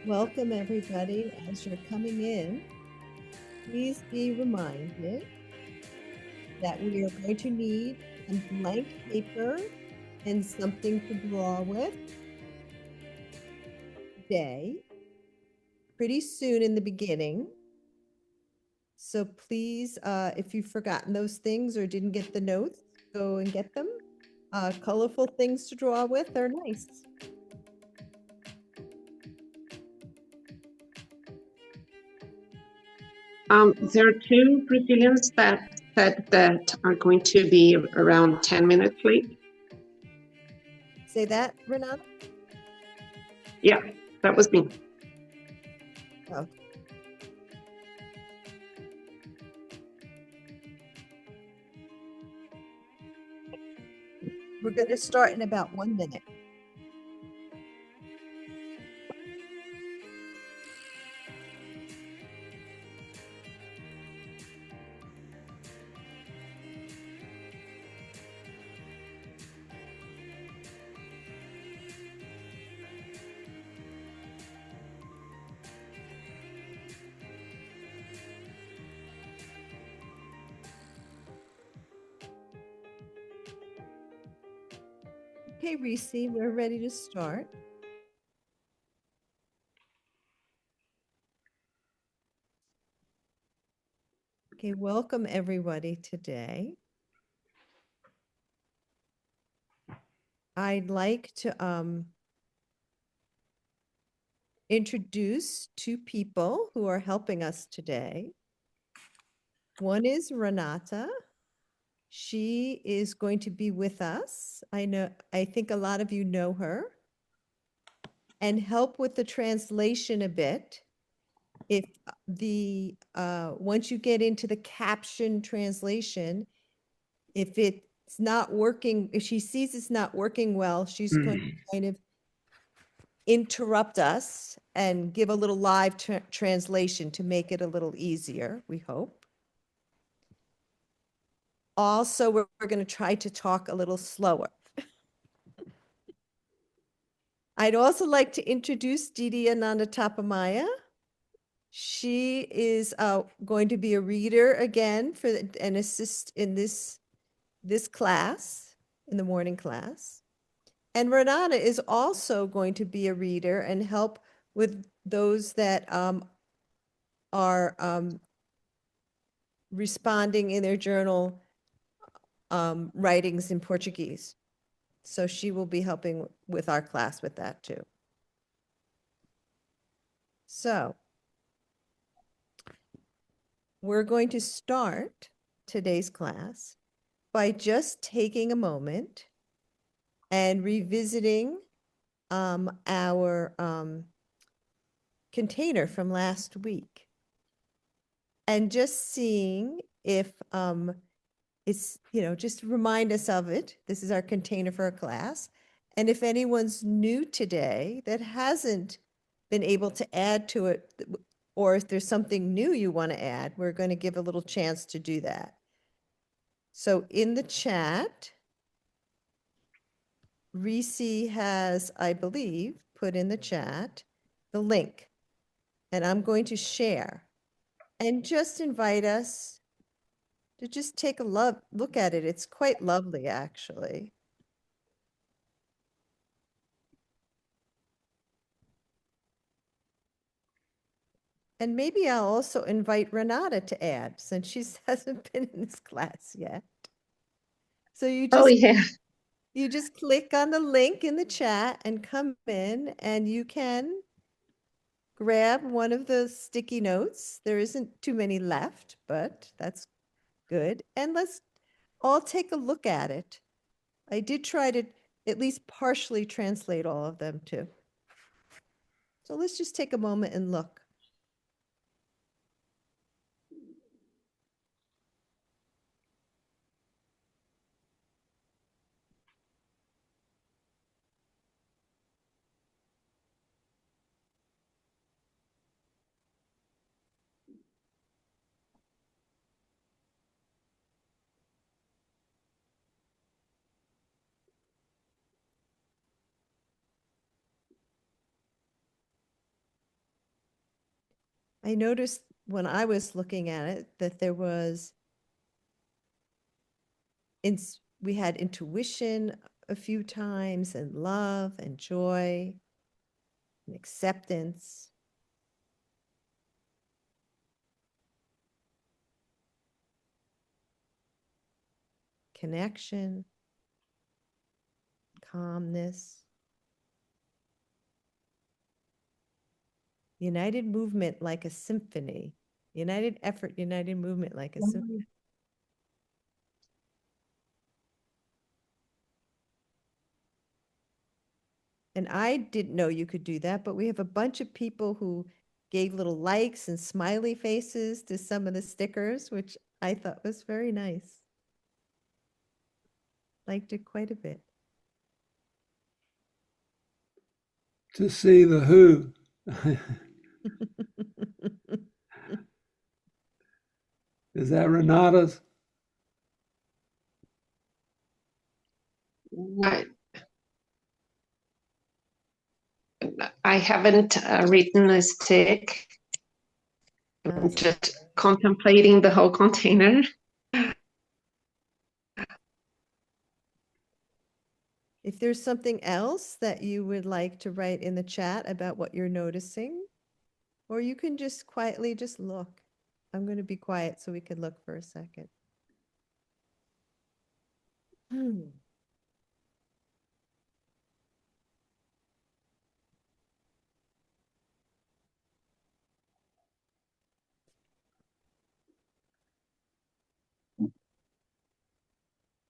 Welcome, everybody. As you're coming in, please be reminded that we are going to need some blank paper and something to draw with today, pretty soon in the beginning. So please, if you've forgotten those things or didn't get the notes, go and get them. Colorful things to draw with are nice. There are two Brazilians that said that are going to be around 10 minutes late. Say that, Renata? Yeah, that was me. Oh. We're going to start in about 1 minute. Okay, Reese, we're ready to start. Okay, welcome everybody today. I'd like to introduce two people who are helping us today. One is Renata. She is going to be with us. I think a lot of you know her. And help with the translation a bit. If once you get into the caption translation, if it's not working, if she sees it's not working well, she's going to kind of interrupt us and give a little live translation to make it a little easier, we hope. Also, we're going to try to talk a little slower. I'd also like to introduce Didi Anandatapamaya. She is going to be a reader again and assist in this class, in the morning class. And Renata is also going to be a reader and help with those that are responding in their journal writings in Portuguese. So she will be helping with our class with that too. So we're going to start today's class by just taking a moment and revisiting our container from last week and just seeing if it's, just remind us of it. This is our container for a class. And if anyone's new today that hasn't been able to add to it, or if there's something new you want to add, we're going to give a little chance to do that. So in the chat, Reese has, I believe, put in the chat the link, and I'm going to share and just invite us to just take a look at it. It's quite lovely, actually. And maybe I'll also invite Renata to add, since she hasn't been in this class yet. So you just click on the link in the chat and come in, and you can grab one of the sticky notes. There isn't too many left, but that's good. And let's all take a look at it. I did try to at least partially translate all of them too. So let's just take a moment and look. I noticed when I was looking at it that there was we had intuition a few times and love and joy and acceptance. Connection, calmness, united movement like a symphony, united effort, united movement like a symphony. And I didn't know you could do that, but we have a bunch of people who gave little likes and smiley faces to some of the stickers, which I thought was very nice. Liked it quite a bit. To see the who. Is that Renata's? Right. I haven't written a stick. I'm just contemplating the whole container. If there's something else that you would like to write in the chat about what you're noticing, or you can just quietly just look. I'm going to be quiet so we can look for a second.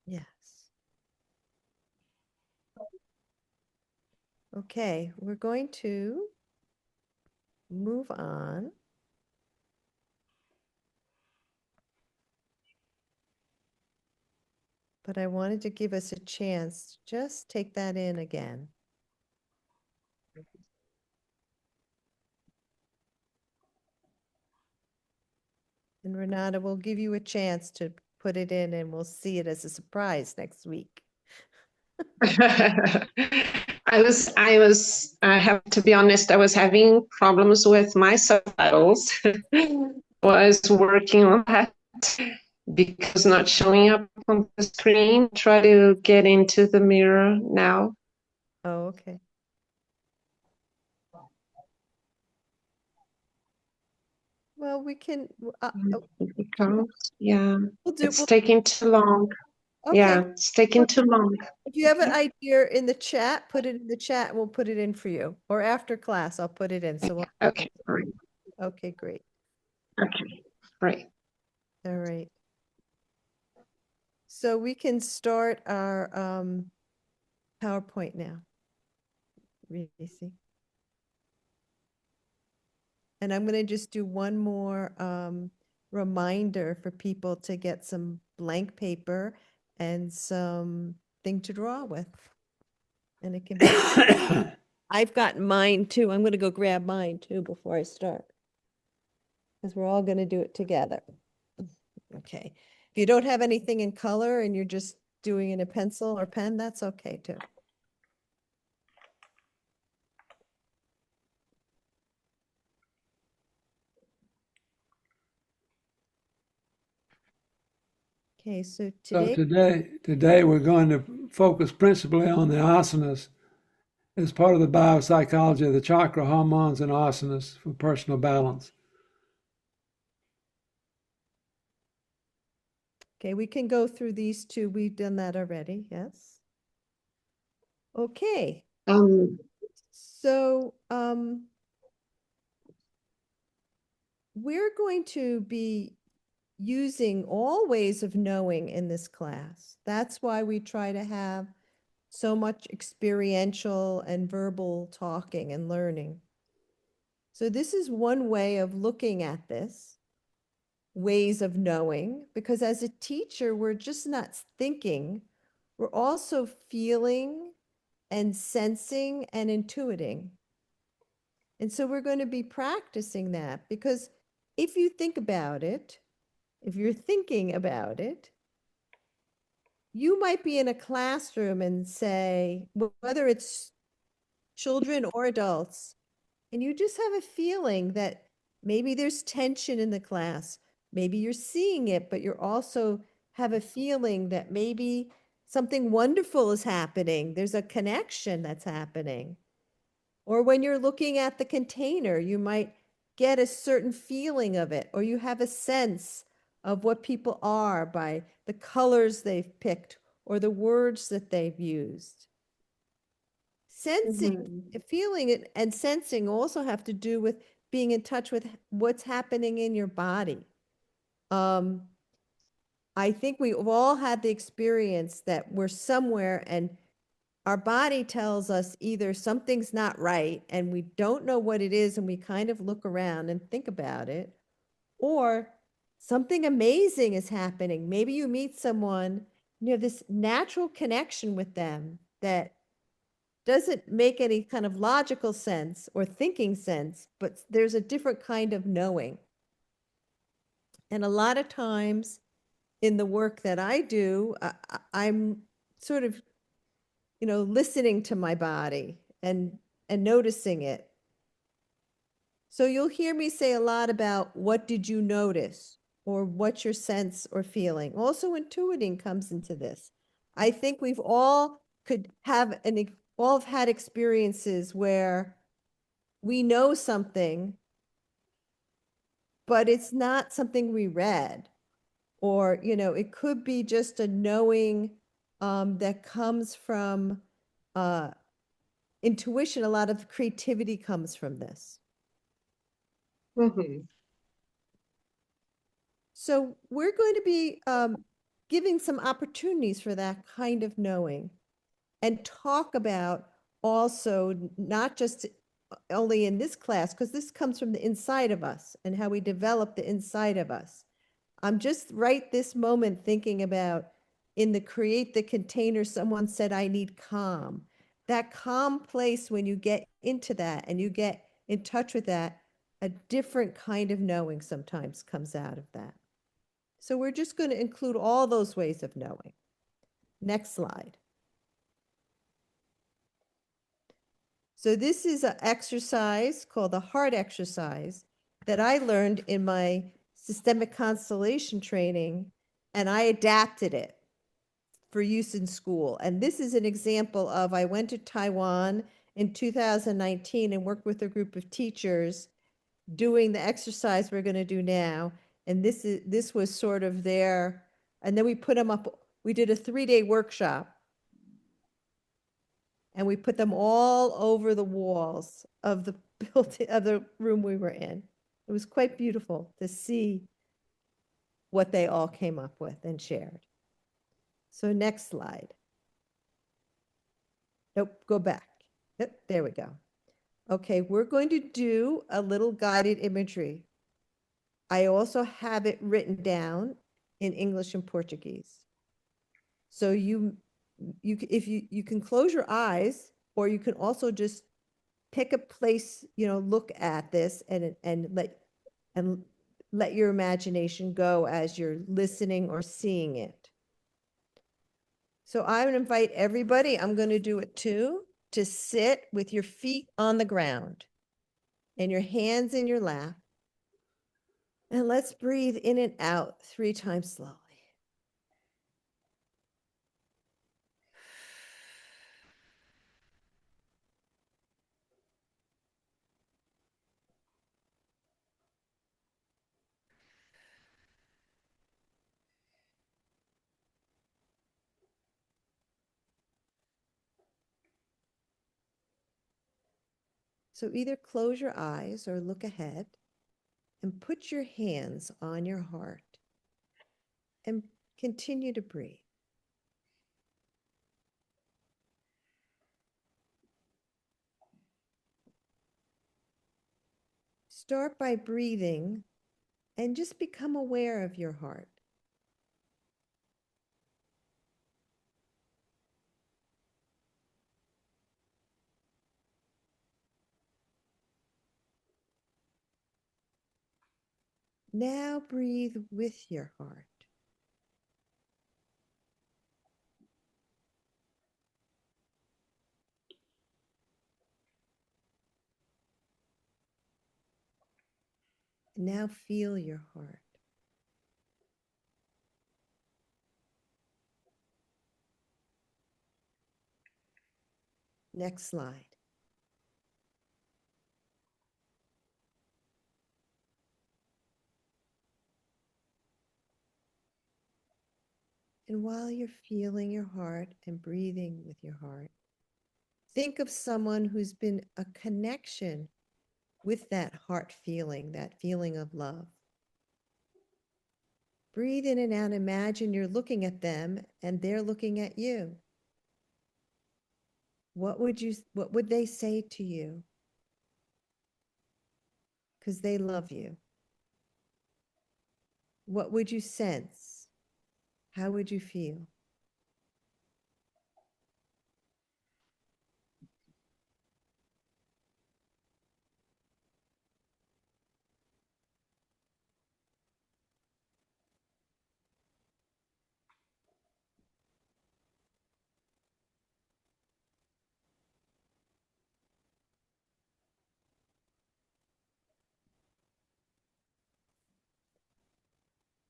Yes. Okay, we're going to move on. But I wanted to give us a chance to just take that in again. And Renata, we'll give you a chance to put it in and we'll see it as a surprise next week. I have to be honest, I was having problems with my subtitles. Was working on that because not showing up on the screen. Try to get into the mirror now. Oh, okay. Well, we can, yeah, it's we'll, taking too long. okay. Yeah, it's taking too long. If you have an idea in the chat, put it in the chat and we'll put it in for you. Or after class, I'll put it in. So Okay, great. Okay, great. Okay, great. All right. So we can start our PowerPoint now. Really see. And I'm going to just do one more reminder for people to get some blank paper and some thing to draw with. And it can be, I've got mine too. I'm going to go grab mine too before I start. Because we're all going to do it together. Okay. If you don't have anything in color and you're just doing it in a pencil or pen, that's okay too. Okay, so today we're going to focus principally on the asanas as part of the biopsychology of the chakra hormones and asanas for personal balance. Okay, we can go through these two. We've done that already, yes. Okay. So we're going to be using all ways of knowing in this class. That's why we try to have so much experiential and verbal talking and learning. So this is one way of looking at this, ways of knowing, because as a teacher, we're just not thinking, we're also feeling and sensing and intuiting. And so we're going to be practicing that because if you think about it, if you're thinking about it, you might be in a classroom and say, whether it's children or adults, and you just have a feeling that Maybe there's tension in the class. Maybe you're seeing it, but you're also have a feeling that maybe something wonderful is happening. There's a connection that's happening. Or when you're looking at the container, you might get a certain feeling of it, or you have a sense of what people are by the colors they've picked or the words that they've used. Sensing, feeling it, and sensing also have to do with being in touch with what's happening in your body. I think we've all had the experience that we're somewhere and our body tells us either something's not right and we don't know what it is and we kind of look around and think about it, or something amazing is happening. Maybe you meet someone, you have this natural connection with them that doesn't make any kind of logical sense or thinking sense, but there's a different kind of knowing. And a lot of times in the work that I do, I'm sort of, listening to my body and noticing it. So you'll hear me say a lot about what did you notice or what's your sense or feeling. Also intuiting comes into this. I think we've all all have had experiences where we know something, but it's not something we read. Or, it could be just a knowing that comes from intuition. A lot of creativity comes from this. So we're going to be giving some opportunities for that kind of knowing and talk about also not just only in this class, because this comes from the inside of us and how we develop the inside of us. I'm just right this moment thinking about in the create the container, someone said, I need calm. That calm place, when you get into that and you get in touch with that, a different kind of knowing sometimes comes out of that. So we're just going to include all those ways of knowing. Next slide. So this is an exercise called the heart exercise that I learned in my systemic constellation training, and I adapted it for use in school. And this is an example of, I went to Taiwan in 2019 and worked with a group of teachers doing the exercise we're going to do now. And this was sort of their, and then we put them up, we did a 3-day workshop and we put them all over the walls of the building, of the room we were in. It was quite beautiful to see what they all came up with and shared. So next slide. Nope, go back. Yep, there we go. Okay, we're going to do a little guided imagery. I also have it written down in English and Portuguese. So if you can close your eyes, or you can also just pick a place, look at this and let your imagination go as you're listening or seeing it. So I would invite everybody, I'm going to do it too, to sit with your feet on the ground and your hands in your lap. And let's breathe in and out 3 times slowly. So either close your eyes or look ahead and put your hands on your heart and continue to breathe. Start by breathing and just become aware of your heart. Now breathe with your heart. Now feel your heart. Next slide. And while you're feeling your heart and breathing with your heart, think of someone who's been a connection with that heart feeling, that feeling of love. Breathe in and out. Imagine you're looking at them and they're looking at you. What would they say to you? Because they love you. What would you sense? How would you feel?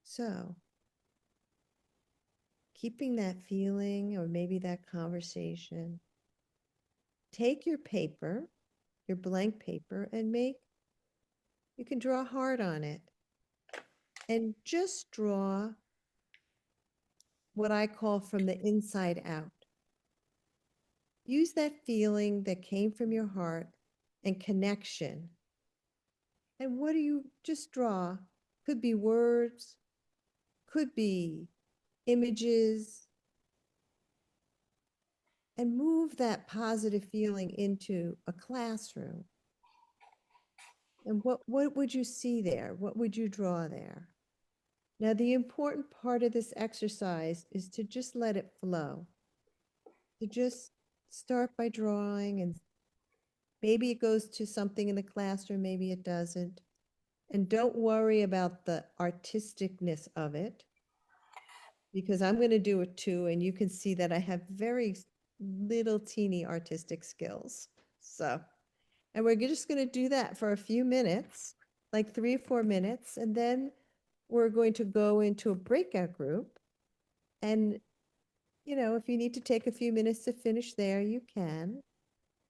So, keeping that feeling or maybe that conversation, take your paper, your blank paper, and you can draw a heart on it. And just draw what I call from the inside out. Use that feeling that came from your heart and connection. And what do you just draw? Could be words, could be images, and move that positive feeling into a classroom. And what would you see there? What would you draw there? Now, the important part of this exercise is to just let it flow. To just start by drawing, and maybe it goes to something in the classroom, maybe it doesn't. And don't worry about the artisticness of it, because I'm going to do it too. And you can see that I have very little teeny artistic skills. So, and we're just going to do that for a few minutes, like 3 or 4 minutes. And then we're going to go into a breakout group. And, if you need to take a few minutes to finish there, you can.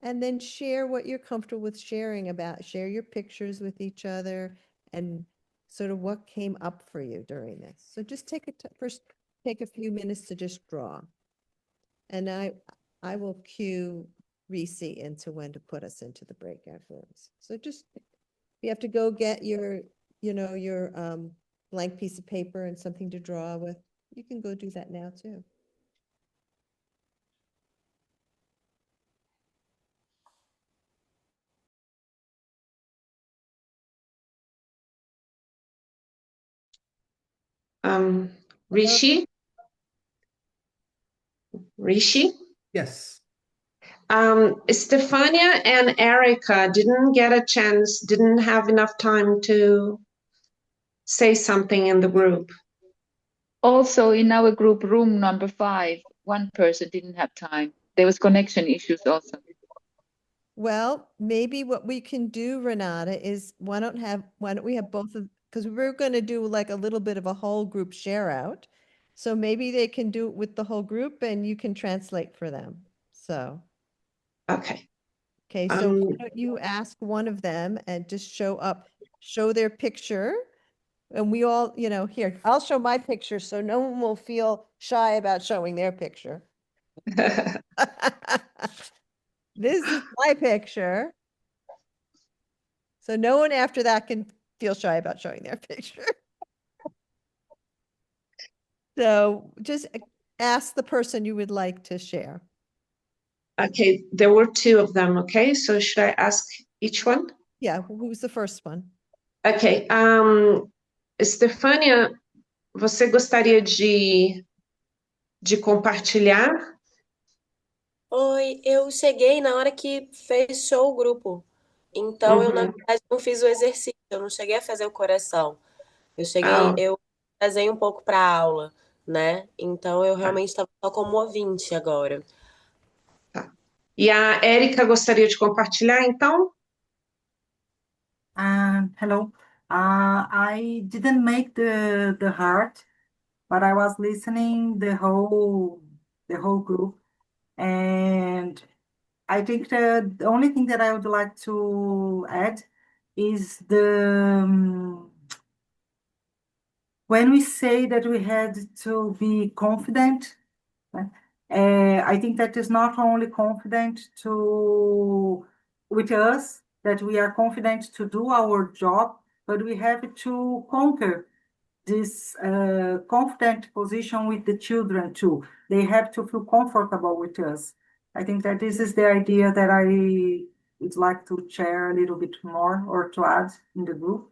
And then share what you're comfortable with sharing about. Share your pictures with each other and sort of what came up for you during this. So just first take a few minutes to just draw. And I will cue Reese into when to put us into the breakout rooms. So just, you have to go get your blank piece of paper and something to draw with. You can go do that now too. Rishi? Rishi? Yes. Stefania and Erica didn't get a chance, didn't have enough time to say something in the group. Also, in our group, room number 5, one person didn't have time. There was connection issues also. Well, maybe what we can do, Renata, is why don't we have both of, because we're going to do like a little bit of a whole group share out. So maybe they can do it with the whole group and you can translate for them. So. Okay. Okay, so why don't you ask one of them and just show their picture. And we all, here, I'll show my picture so no one will feel shy about showing their picture. This is my picture. So no one after that can feel shy about showing their picture. So just ask the person you would like to share. Okay, there were 2 of them, okay? So should I ask each one? Yeah, who's the first one? Ok. Stefânia, você gostaria de compartilhar? Oi, eu cheguei na hora que fechou o grupo. Então, eu, na verdade, não fiz o exercício, eu não cheguei a fazer o coração. Eu trazei um pouco para a aula, né? Então, eu realmente estava só como ouvinte agora. Tá. E a Érica gostaria de compartilhar, então? Hello. I didn't make the heart, but I was listening the whole group, and I think the only thing that I would like to add is when we say that we had to be confident. I think that is not only confident with us, that we are confident to do our job, but we have to conquer this confident position with the children too. They have to feel comfortable with us. I think that this is the idea that I would like to share a little bit more or to add in the group.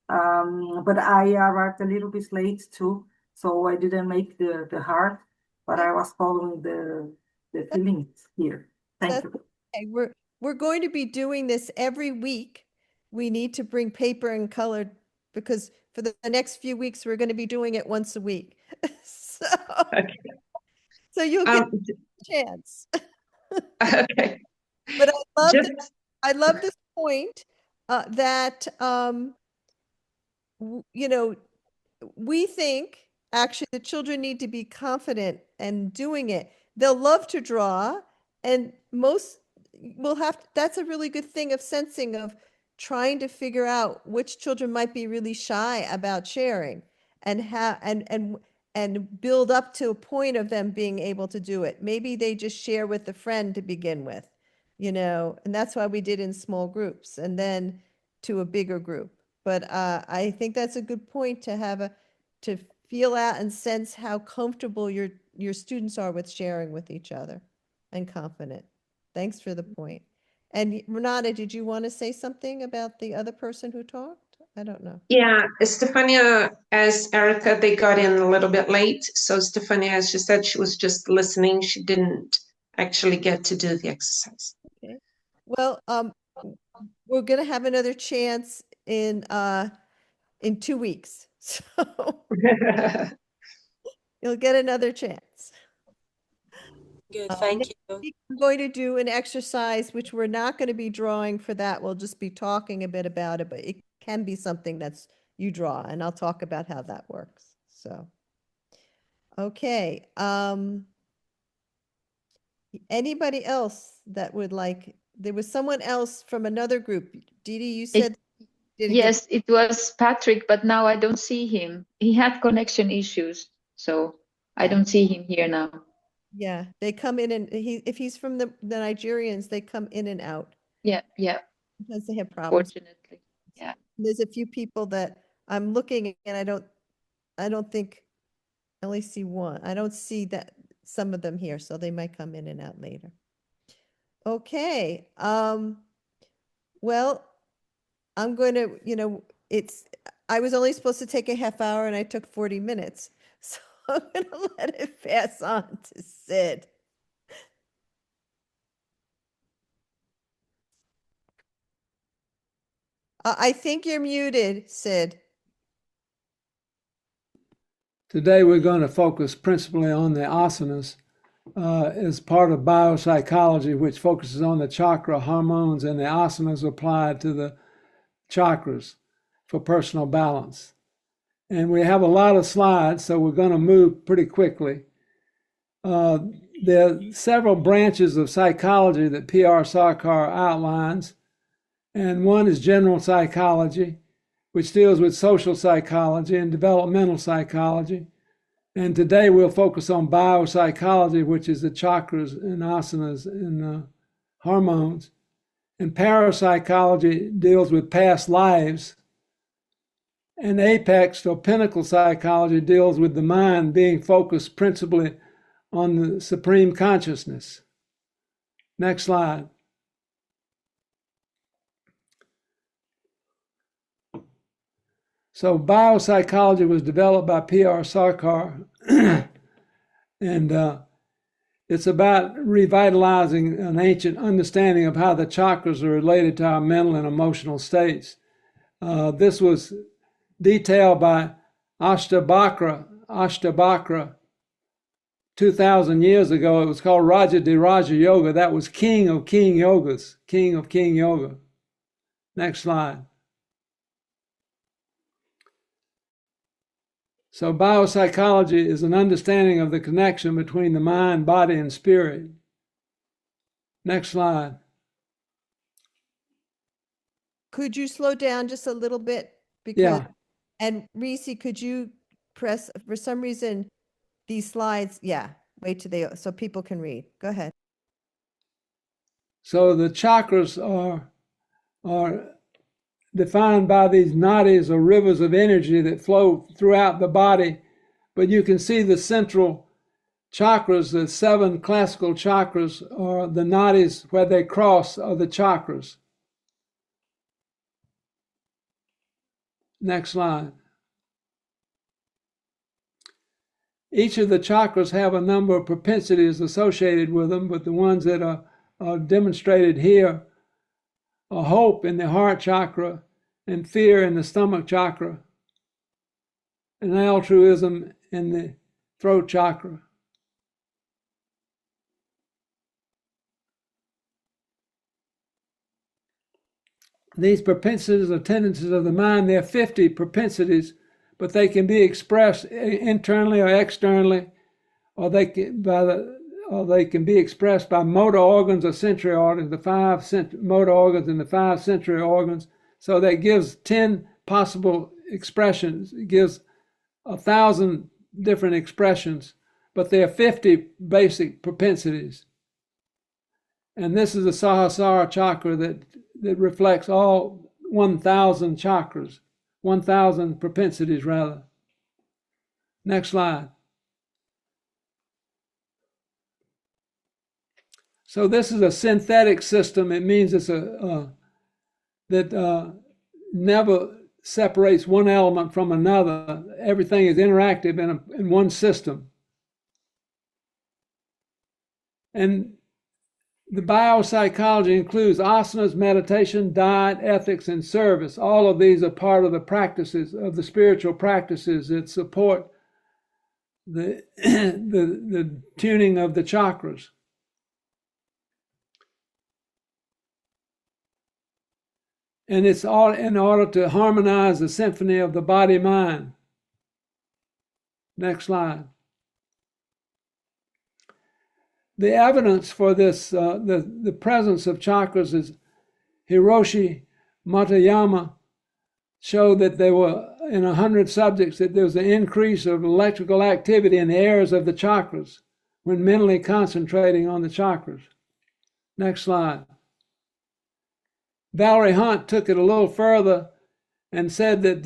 But I arrived a little bit late too, so I didn't make the heart, but I was following the feelings here. Thank you. Okay. We're going to be doing this every week. We need to bring paper and color because for the next few weeks, we're going to be doing it once a week. So, Okay. so you'll get a chance. Okay. But Just I love this point that you know, we think actually the children need to be confident and doing it. They'll love to draw, and most will have that's a really good thing of sensing of trying to figure out which children might be really shy about sharing and how and build up to a point of them being able to do it. Maybe they just share with a friend to begin with, and that's why we did in small groups and then to a bigger group. But I think that's a good point to feel out and sense how comfortable your students are with sharing with each other and confident. Thanks for the point. And Renata, did you want to say something about the other person who talked? I don't know. Yeah, Stefania, as Erica, they got in a little bit late. So Stefania, as she said, she was just listening. She didn't actually get to do the exercise. Okay. Well, we're gonna have another chance in 2 weeks. So you'll get another chance. Good, thank you. I'm going to do an exercise, which we're not going to be drawing for that. We'll just be talking a bit about it, but it can be something that's you draw, and I'll talk about how that works. So, okay. Anybody else that would like, there was someone else from another group. Didi, you said Yes, it was Patrick, but now I don't see him. He had connection issues, so I don't see him here now. Yeah, they come in and if he's from the Nigerians, they come in and out. Yeah. Because they have problems. Fortunately, yeah. There's a few people that I'm looking and I don't think, I only see one. I don't see that some of them here, so they might come in and out later. Okay, well, I'm going to, I was only supposed to take a half hour and I took 40 minutes. So I'm going to let it pass on to Sid. I think you're muted, Sid. Today we're going to focus principally on the asanas as part of biopsychology, which focuses on the chakra hormones and the asanas applied to the chakras for personal balance. And we have a lot of slides, so we're going to move pretty quickly. There are several branches of psychology that P.R. Sarkar outlines, and one is general psychology, which deals with social psychology and developmental psychology. And today we'll focus on biopsychology, which is the chakras and asanas and hormones. And parapsychology deals with past lives. And apex or pinnacle psychology deals with the mind being focused principally on the supreme consciousness. Next slide. So biopsychology was developed by P.R. Sarkar, and it's about revitalizing an ancient understanding of how the chakras are related to our mental and emotional states. This was detailed by Ashtabakra 2,000 years ago. It was called Raja de Raja Yoga. That was king of king yogas, king of king yoga. Next slide. So biopsychology is an understanding of the connection between the mind, body, and spirit. Next slide. Could you slow down just a little bit? Yeah. And Reese, could you press, for some reason, these slides, wait till so people can read. Go ahead. So the chakras are defined by these nadis or rivers of energy that flow throughout the body, but you can see the central chakras, the 7 classical chakras, or the nadis where they cross are the chakras. Next slide. Each of the chakras have a number of propensities associated with them, but the ones that are demonstrated here are hope in the heart chakra, and fear in the stomach chakra, and altruism in the throat chakra. These propensities or tendencies of the mind, there are 50 propensities, but they can be expressed internally or externally, or they can be expressed by motor organs or sensory organs, the 5 motor organs and the 5 sensory organs. So that gives 10 possible expressions. It gives 1,000 different expressions, but there are 50 basic propensities. And this is the Sahasrara chakra that reflects all 1,000 chakras, 1,000 propensities rather. Next slide. So this is a synthetic system. It means it's that never separates one element from another. Everything is interactive in one system. And the biopsychology includes asanas, meditation, diet, ethics, and service. All of these are part of the practices, of the spiritual practices that support the tuning of the chakras. And it's all in order to harmonize the symphony of the body-mind. Next slide. The evidence for this, the presence of chakras is Hiroshi Matayama showed that there were, in 100 subjects, that there was an increase of electrical activity in the areas of the chakras when mentally concentrating on the chakras. Next slide. Valerie Hunt took it a little further and said that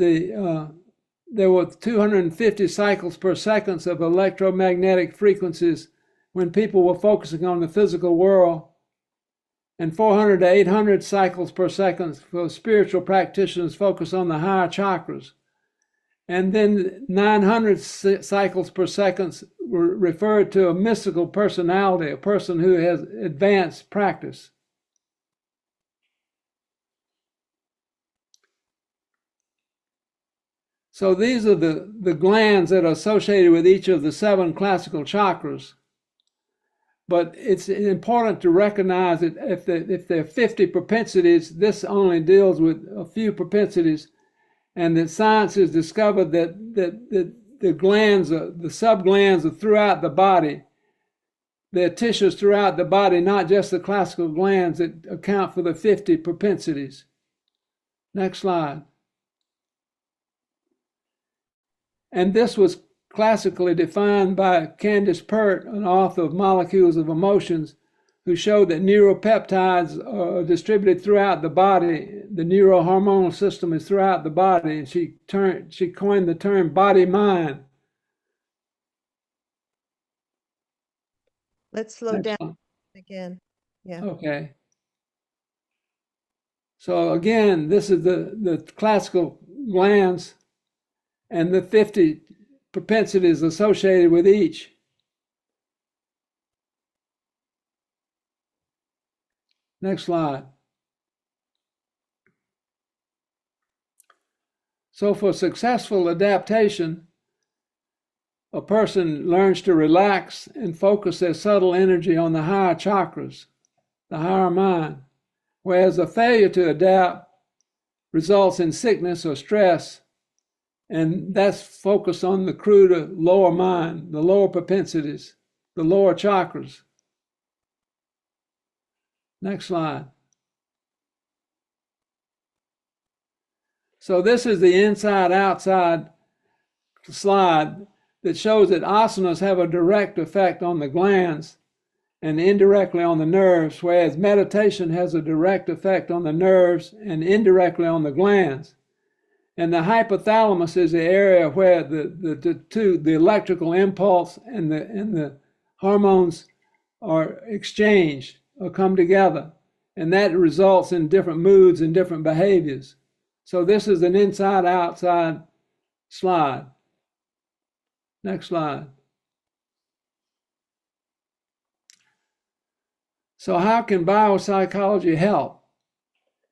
there were 250 cycles per second of electromagnetic frequencies when people were focusing on the physical world, and 400 to 800 cycles per second for spiritual practitioners focused on the higher chakras. And then 900 cycles per second were referred to a mystical personality, a person who has advanced practice. So these are the glands that are associated with each of the 7 classical chakras. But it's important to recognize that if there are 50 propensities, this only deals with a few propensities, and that science has discovered that the glands, the subglands are throughout the body. There are tissues throughout the body, not just the classical glands, that account for the 50 propensities. Next slide. And this was classically defined by Candace Pert, an author of Molecules of Emotions, who showed that neuropeptides are distributed throughout the body. The neurohormonal system is throughout the body, and she coined the term body-mind. Let's slow down again. Yeah. Okay. So again, this is the classical glands and the 50 propensities associated with each. Next slide. So for successful adaptation, a person learns to relax and focus their subtle energy on the higher chakras, the higher mind, whereas a failure to adapt results in sickness or stress And that's focused on the cruder lower mind, the lower propensities, the lower chakras. Next slide. So this is the inside-outside slide that shows that asanas have a direct effect on the glands and indirectly on the nerves, whereas meditation has a direct effect on the nerves and indirectly on the glands. And the hypothalamus is the area where the electrical impulse and the hormones are exchanged or come together. And that results in different moods and different behaviors. So this is an inside-outside slide. Next slide. So how can biopsychology help?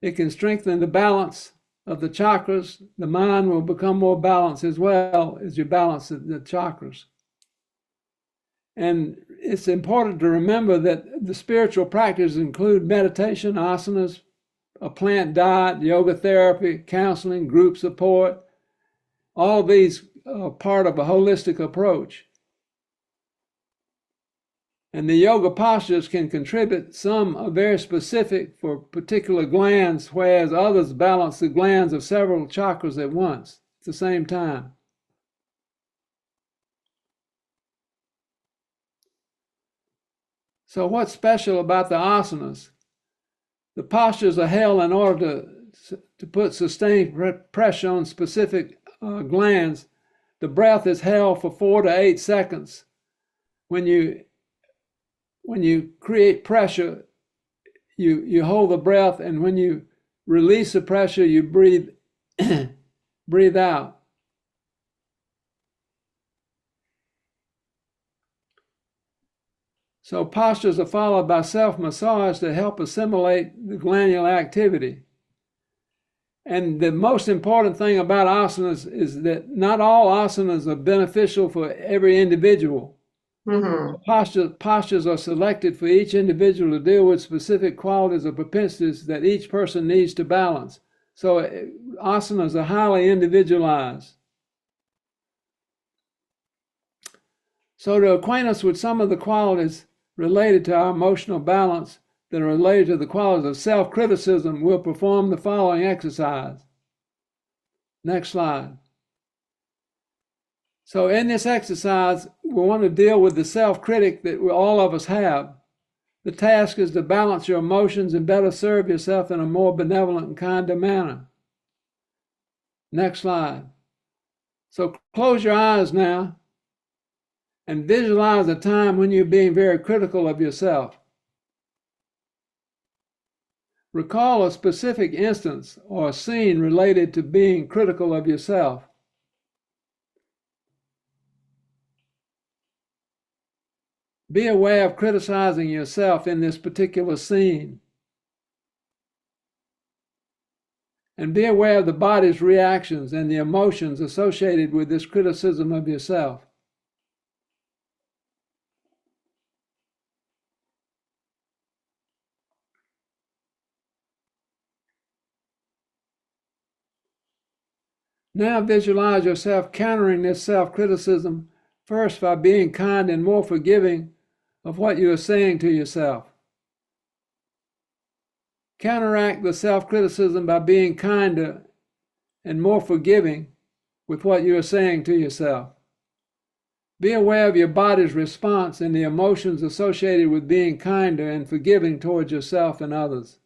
It can strengthen the balance of the chakras. The mind will become more balanced as well as you balance the chakras. And it's important to remember that the spiritual practices include meditation, asanas, a plant diet, yoga therapy, counseling, group support. All these are part of a holistic approach. And the yoga postures can contribute. Some are very specific for particular glands, whereas others balance the glands of several chakras at once, at the same time. So what's special about the asanas? The postures are held in order to put sustained pressure on specific glands. The breath is held for 4 to 8 seconds. When you create pressure, you hold the breath, and when you release the pressure, you breathe breathe out. So postures are followed by self-massage to help assimilate the glandular activity. And the most important thing about asanas is that not all asanas are beneficial for every individual. Postures are selected for each individual to deal with specific qualities or propensities that each person needs to balance. So asanas are highly individualized. So to acquaint us with some of the qualities related to our emotional balance that are related to the qualities of self-criticism, we'll perform the following exercise. Next slide. So in this exercise, we want to deal with the self-critic that all of us have. The task is to balance your emotions and better serve yourself in a more benevolent and kinder manner. Next slide. So close your eyes now and visualize a time when you're being very critical of yourself. Recall a specific instance or a scene related to being critical of yourself. Be aware of criticizing yourself in this particular scene. And be aware of the body's reactions and the emotions associated with this criticism of yourself. Now visualize yourself countering this self-criticism, first by being kind and more forgiving of what you are saying to yourself. Counteract the self-criticism by being kinder and more forgiving with what you are saying to yourself. Be aware of your body's response and the emotions associated with being kinder and forgiving towards yourself and others.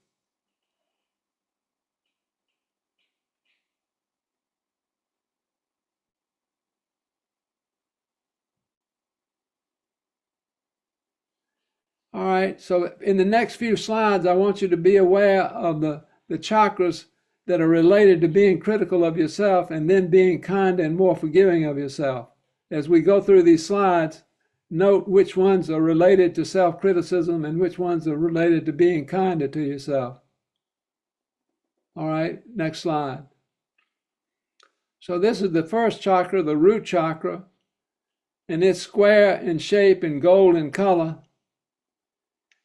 All right, so in the next few slides, I want you to be aware of the chakras that are related to being critical of yourself and then being kind and more forgiving of yourself. As we go through these slides, note which ones are related to self-criticism and which ones are related to being kinder to yourself. All right, next slide. So this is the first chakra, the root chakra, and it's square in shape and gold in color.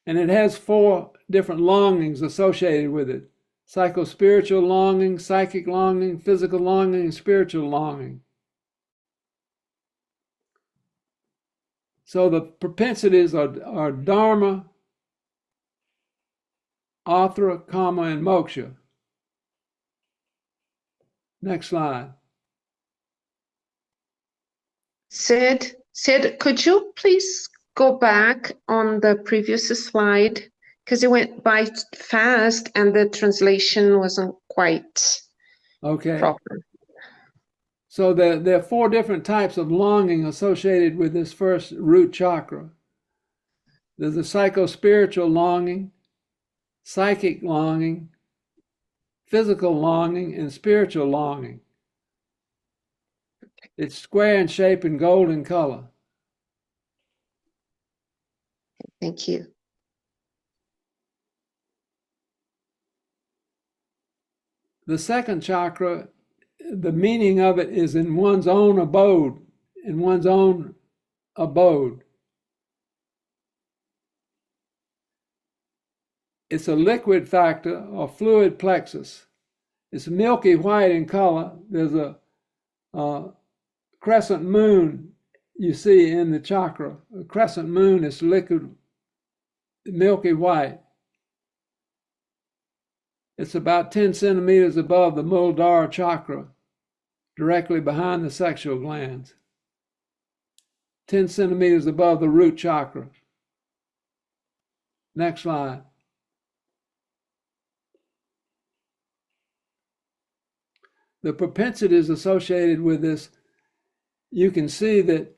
And it has 4 different longings associated with it. psycho-spiritual longing, psychic longing, physical longing, and spiritual longing. So the propensities are dharma, artha, kama, and moksha. Next slide. Sid, could you please go back on the previous slide? Because it went by fast and the translation wasn't quite proper. So there are 4 different types of longing associated with this first root chakra. There's the psycho-spiritual longing, psychic longing, physical longing, and spiritual longing. It's square in shape and golden color. Thank you. The second chakra, the meaning of it is in one's own abode, in one's own abode. It's a liquid factor or fluid plexus. It's milky white in color. There's a crescent moon you see in the chakra. A crescent moon is liquid, milky white. It's about 10 centimeters above the Muladhara chakra, directly behind the sexual glands. 10 centimeters above the root chakra. Next slide. The propensities associated with this, you can see that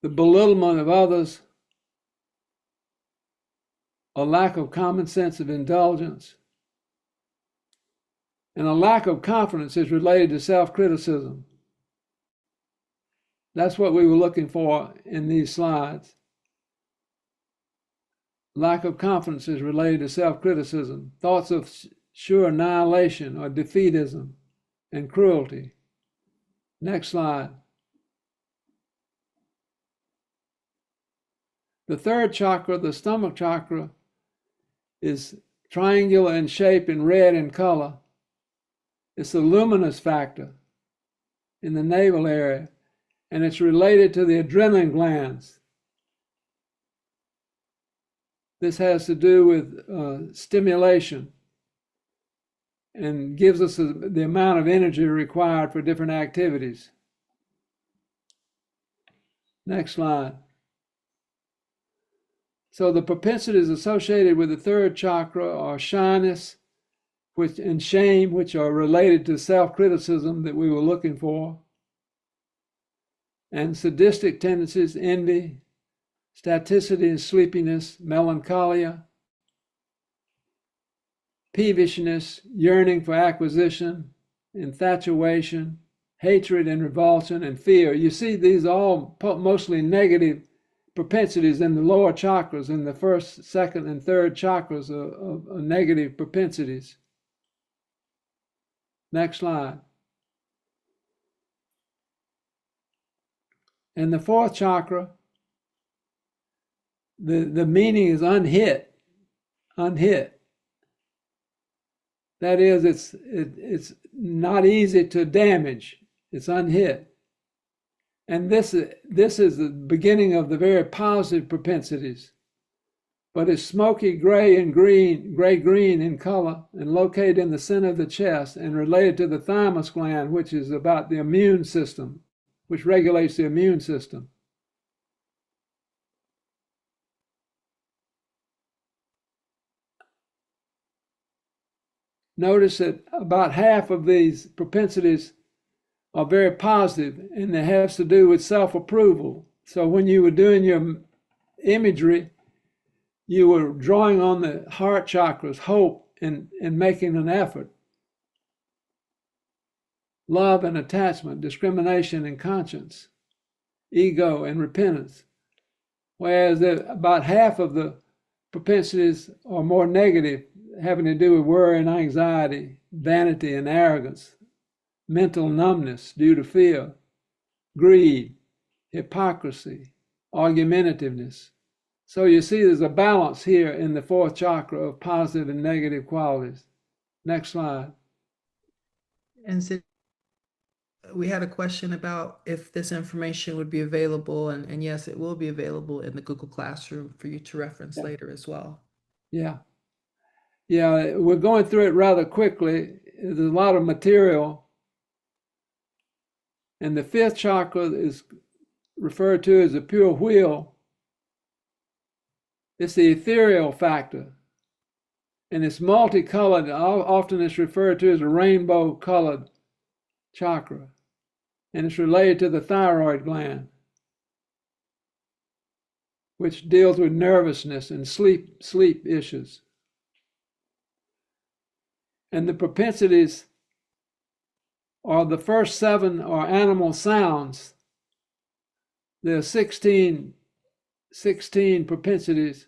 the belittlement of others, a lack of common sense of indulgence, and a lack of confidence is related to self-criticism. That's what we were looking for in these slides. Lack of confidence is related to self-criticism, thoughts of sure annihilation or defeatism, and cruelty. Next slide. The third chakra, the stomach chakra, is triangular in shape and red in color. It's a luminous factor in the navel area, and it's related to the adrenaline glands. This has to do with stimulation and gives us the amount of energy required for different activities. Next slide. So the propensities associated with the third chakra are shyness and shame, which are related to self-criticism that we were looking for, and sadistic tendencies, envy, staticity and sleepiness, melancholia, peevishness, yearning for acquisition, infatuation, hatred and revulsion, and fear. You see, these are all mostly negative propensities in the lower chakras. In the first, second, and third chakras are negative propensities. Next slide. And the fourth chakra, the meaning is unhit. Unhit. That is, it's not easy to damage. It's unhit. And this is the beginning of the very positive propensities. But it's smoky gray and green, gray-green in color, and located in the center of the chest and related to the thymus gland, which is about the immune system, which regulates the immune system. Notice that about half of these propensities are very positive, and it has to do with self-approval. So when you were doing your imagery, you were drawing on the heart chakras, hope, and making an effort. Love and attachment, discrimination and conscience, ego and repentance. Whereas about half of the propensities are more negative, having to do with worry and anxiety, vanity and arrogance, mental numbness due to fear, greed, hypocrisy, argumentativeness. So you see there's a balance here in the fourth chakra of positive and negative qualities. Next slide. And so we had a question about if this information would be available, and yes, it will be available in the Google Classroom for you to reference later as well. Yeah. Yeah, we're going through it rather quickly. There's a lot of material. And the fifth chakra is referred to as the pure wheel. It's the ethereal factor. And it's multicolored. Often it's referred to as a rainbow colored chakra. And it's related to the thyroid gland, which deals with nervousness and sleep issues. And the propensities are the first 7 are animal sounds. There are 16 propensities.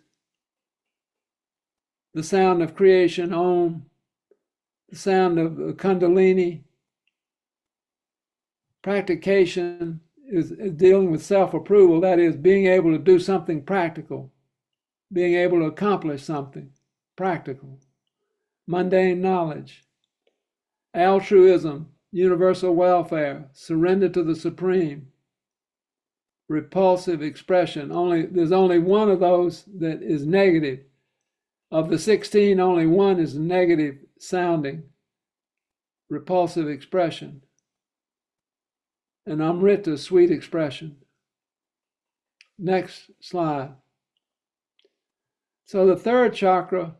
The sound of creation, Om, the sound of Kundalini. Practication is dealing with self-approval, that is, being able to do something practical, being able to accomplish something practical. Mundane knowledge, altruism, universal welfare, surrender to the supreme, repulsive expression. There's only one of those that is negative. Of the 16, only one is negative sounding, repulsive expression. And Amrita, sweet expression. Next slide. So the third chakra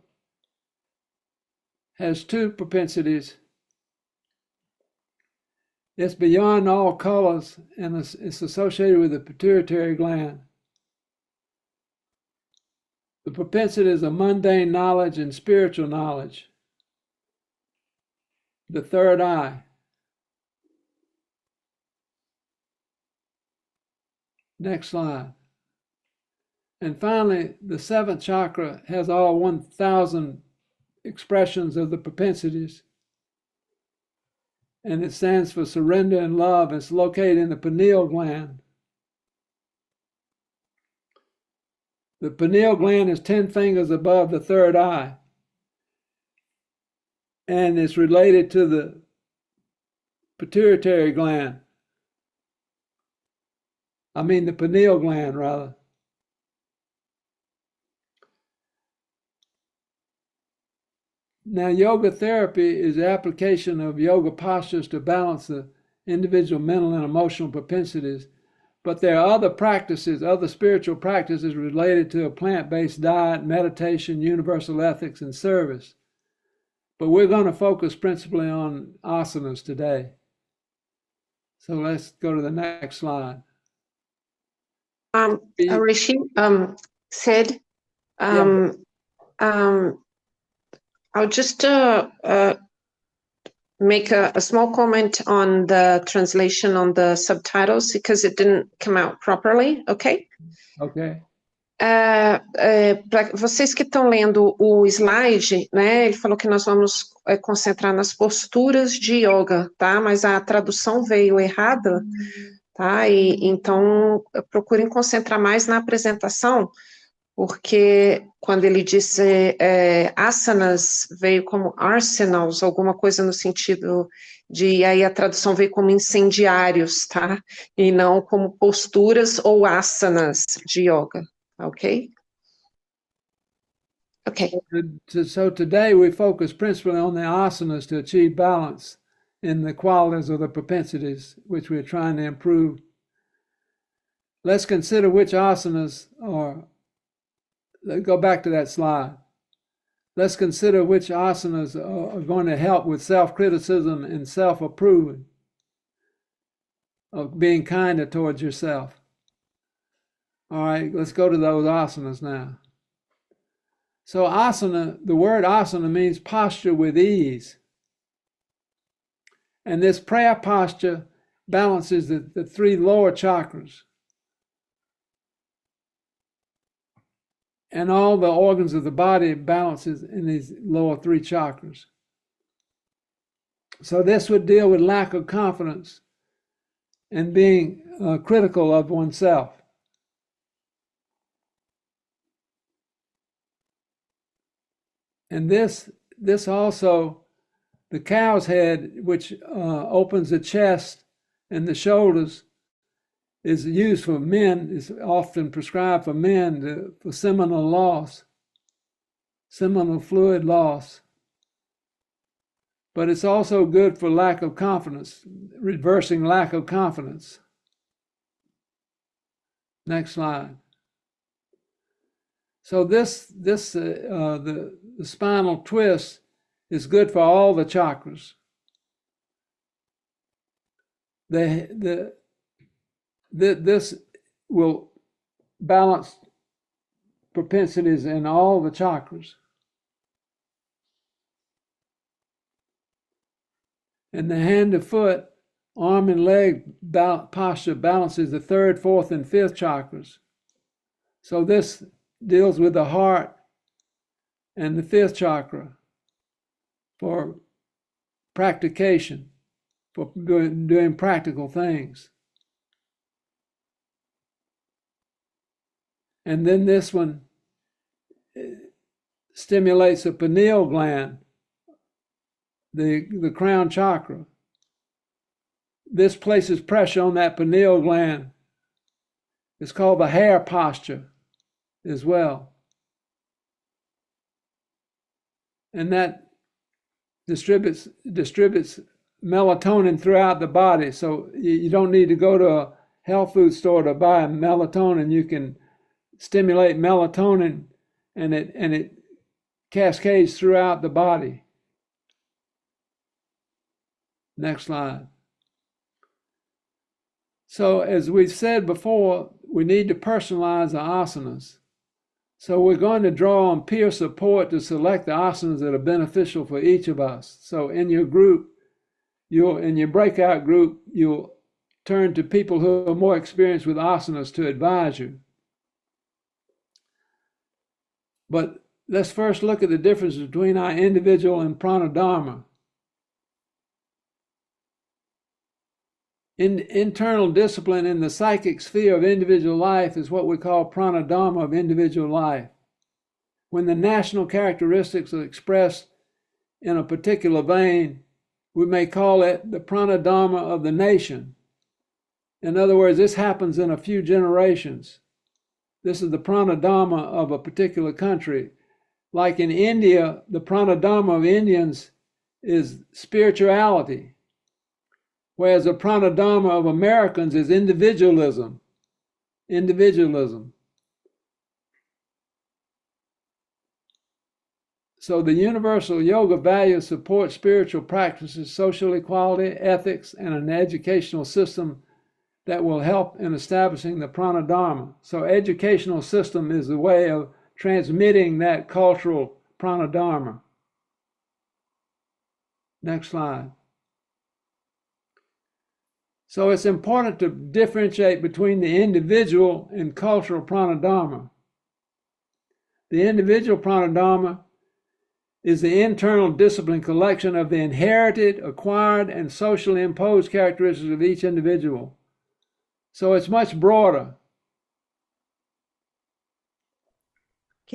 has 2 propensities. It's beyond all colors, and it's associated with the pituitary gland. The propensities of mundane knowledge and spiritual knowledge. The third eye. Next slide. And finally, the 7th chakra has all 1,000 expressions of the propensities. And it stands for surrender and love. It's located in the pineal gland. The pineal gland is 10 fingers above the third eye. And it's related to the pituitary gland. The pineal gland, rather. Now, yoga therapy is the application of yoga postures to balance the individual mental and emotional propensities. But there are other practices, other spiritual practices related to a plant-based diet, meditation, universal ethics, and service. But we're going to focus principally on asanas today. So let's go to the next slide. Rishi said, I'll just make a small comment on the translation on the subtitles because it didn't come out properly, okay? Okay. Para vocês que estão lendo o slide, né, ele falou que nós vamos concentrar nas posturas de yoga, tá? Mas a tradução veio errada, tá? E então procurem concentrar mais na apresentação, porque quando ele disse asanas, veio como arsenals, alguma coisa no sentido de, aí a tradução veio como incendiários, tá? E não como posturas ou asanas de yoga, ok? Okay. So today we focus principally on the asanas to achieve balance in the qualities of the propensities which we're trying to improve. Let's consider which asanas are. Go back to that slide. Let's consider which asanas are going to help with self-criticism and self-approving, of being kinder towards yourself. All right, let's go to those asanas now. So asana, the word asana means posture with ease. And this prayer posture balances the 3 lower chakras. And all the organs of the body balances in these lower 3 chakras. So this would deal with lack of confidence and being critical of oneself. And this also The cow's head, which opens the chest and the shoulders, is used for men, is often prescribed for men for seminal loss, seminal fluid loss. But it's also good for lack of confidence, reversing lack of confidence. Next slide. So the spinal twist is good for all the chakras. This will balance propensities in all the chakras. And the hand to foot, arm and leg posture balances the third, fourth, and fifth chakras. So this deals with the heart and the fifth chakra for practication, for doing practical things. And then this one stimulates the pineal gland, the crown chakra. This places pressure on that pineal gland. It's called the hair posture as well. And that distributes melatonin throughout the body. So you don't need to go to a health food store to buy melatonin. You can stimulate melatonin, and it cascades throughout the body. Next slide. So as we've said before, we need to personalize the asanas. So we're going to draw on peer support to select the asanas that are beneficial for each of us. So in your group, in your breakout group, you'll turn to people who are more experienced with asanas to advise you. But let's first look at the difference between our individual and pranadharma. Internal discipline in the psychic sphere of individual life is what we call pranadharma of individual life. When the national characteristics are expressed in a particular vein, we may call it the pranadharma of the nation. In other words, this happens in a few generations. This is the pranadharma of a particular country. Like in India, the pranadharma of Indians is spirituality, whereas the pranadharma of Americans is individualism. So the universal yoga values support spiritual practices, social equality, ethics, and an educational system that will help in establishing the pranadharma. So educational system is the way of transmitting that cultural pranadharma. Next slide. So it's important to differentiate between the individual and cultural pranadharma. The individual pranadharma is the internal discipline collection of the inherited, acquired, and socially imposed characteristics of each individual. So it's much broader.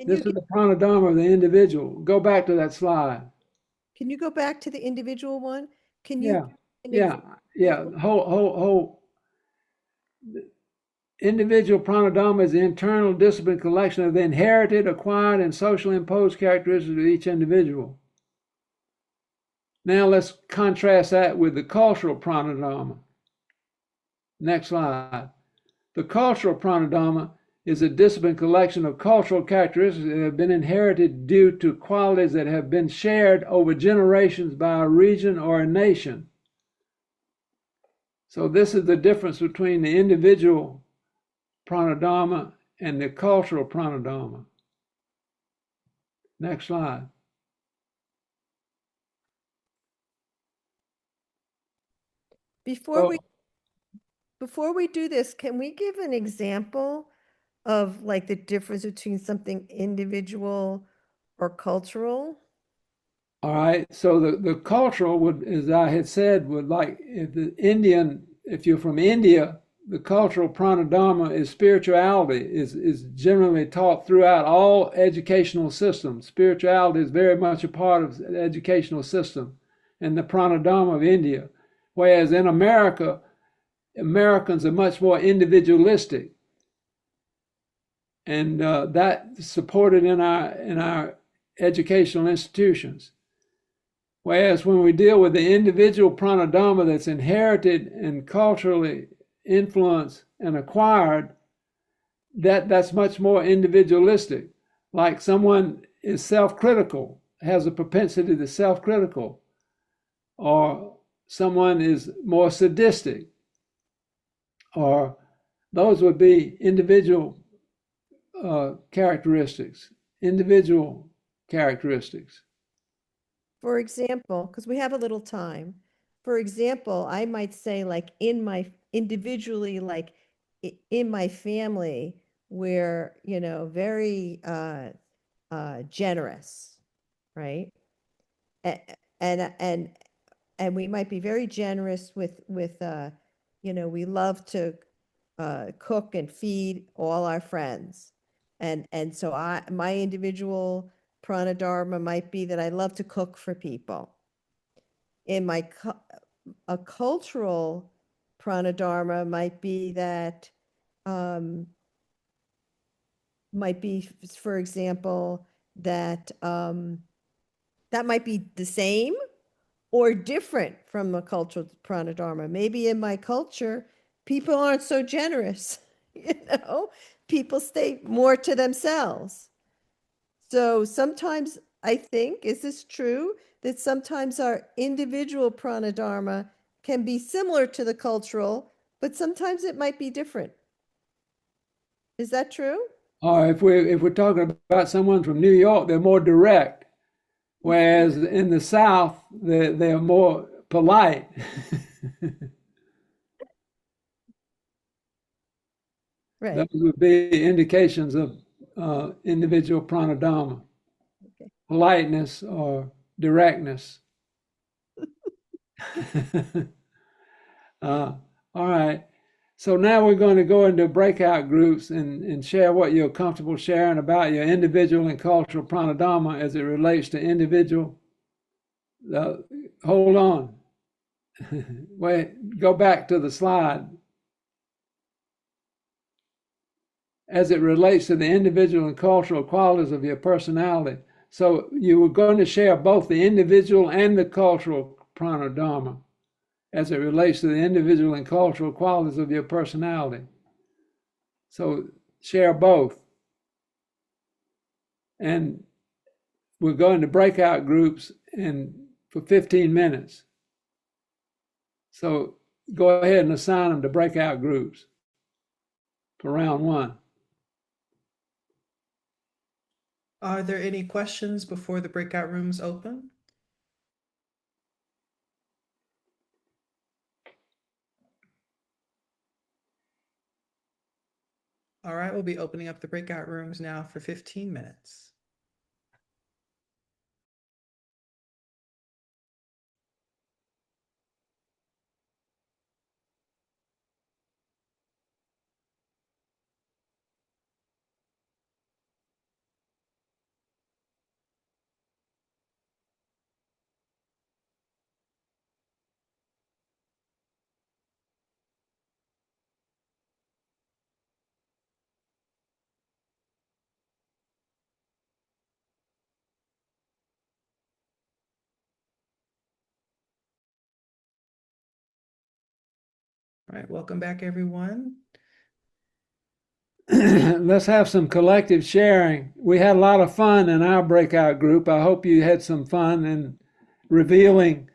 This is the pranadharma of the individual. Go back to that slide. Can you go back to the individual one? Can you? Yeah. Individual pranadharma is the internal discipline collection of the inherited, acquired, and socially imposed characteristics of each individual. Now let's contrast that with the cultural pranadharma. Next slide. The cultural pranadharma is a disciplined collection of cultural characteristics that have been inherited due to qualities that have been shared over generations by a region or a nation. So this is the difference between the individual pranadharma and the cultural pranadharma. Next slide. Before we do this, can we give an example of like the difference between something individual or cultural? All right. So the cultural would, as I had said, would like if you're from India, the cultural pranadharma is spirituality, is generally taught throughout all educational systems. Spirituality is very much a part of the educational system. and the pranadharma of India. Whereas in America, Americans are much more individualistic, and that's supported in our educational institutions. Whereas when we deal with the individual pranadharma that's inherited and culturally influenced and acquired, that's much more individualistic. Like someone is self-critical, has a propensity to self-critical, or someone is more sadistic, or those would be individual characteristics, individual characteristics. For example, because we have a little time, for example, I might say like individually, like in my family, we're, very generous, right? And we might be very generous with we love to cook and feed all our friends. And so my individual pranadharma might be that I love to cook for people. In a cultural pranadharma might be that, for example, that that might be the same or different from a cultural pranadharma. Maybe in my culture, people aren't so generous, people stay more to themselves. So sometimes I think, is this true, that sometimes our individual pranadharma can be similar to the cultural, but sometimes it might be different. Is that true? Or if we're talking about someone from New York, they're more direct, whereas in the South, they're more polite. Right. Those would be indications of individual pranadharma. Okay. Politeness or directness. All right. So now we're going to go into breakout groups and share what you're comfortable sharing about your individual and cultural pranadharma as it relates to individual. Hold on. Wait, go back to the slide. As it relates to the individual and cultural qualities of your personality. So you were going to share both the individual and the cultural pranadharma as it relates to the individual and cultural qualities of your personality. So share both. And we're going to breakout groups for 15 minutes. So go ahead and assign them to breakout groups for round one. Are there any questions before the breakout rooms open? All right, we'll be opening up the breakout rooms now for 15 minutes. All right, welcome back, everyone. Let's have some collective sharing. We had a lot of fun in our breakout group. I hope you had some fun in revealing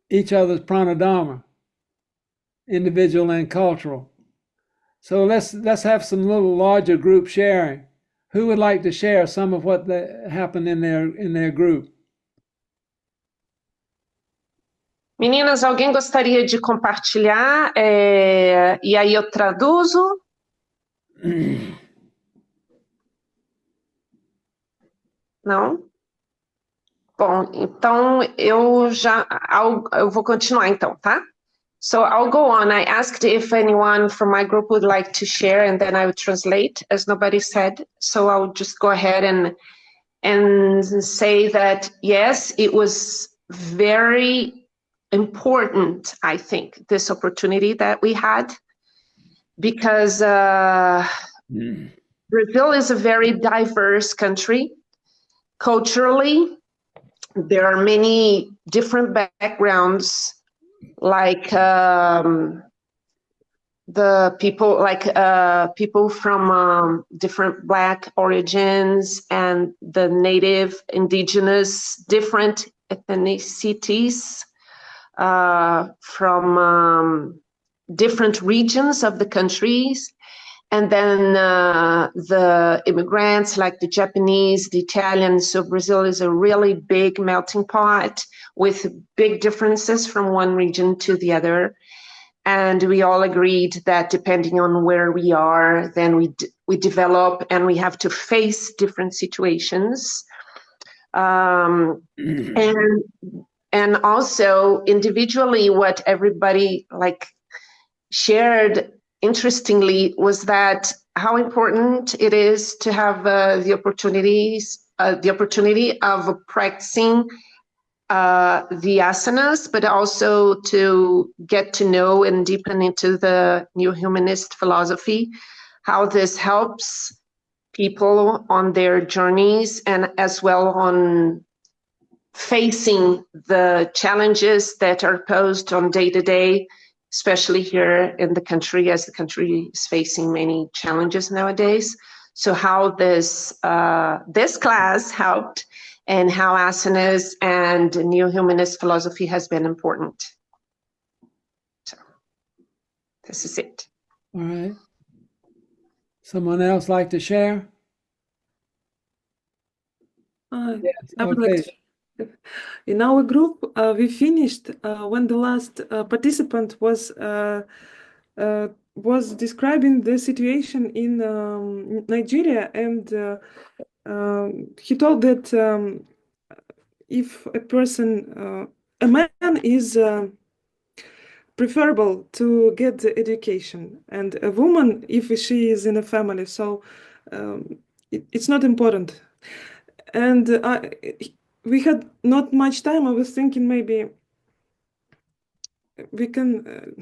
each other's pranadharma, individual and cultural. So let's have some little larger group sharing. Who would like to share some of what happened in their group? Meninas, alguém gostaria de compartilhar? E aí eu traduzo? Não? Bom, então eu vou continuar então, tá? So I'll go on. I asked if anyone from my group would like to share, and then I would translate, as nobody said. So I'll just go ahead and say that, yes, it was very important, I think, this opportunity that we had, because Brazil is a very diverse country. Culturally, there are many different backgrounds, like the people, like people from different Black origins and the native, indigenous, different ethnicities from different regions of the countries. And then the immigrants, like the Japanese, the Italians. So Brazil is a really big melting pot with big differences from one region to the other. And we all agreed that depending on where we are, then we develop and we have to face different situations. And also individually, what everybody like shared interestingly was that how important it is to have the opportunity of practicing the asanas, but also to get to know and deepen into the new humanist philosophy, how this helps people on their journeys and as well on facing the challenges that are posed on day to day, especially here in the country, as the country is facing many challenges nowadays. So how this class helped, and how asanas and new humanist philosophy has been important. So this is it. All right. Someone else like to share? Yes, I would like to. In our group, we finished when the last participant was describing the situation in Nigeria, and he told that if a person, a man is preferable to get the education, and a woman, if she is in a family, so it's not important. And we had not much time. I was thinking maybe we can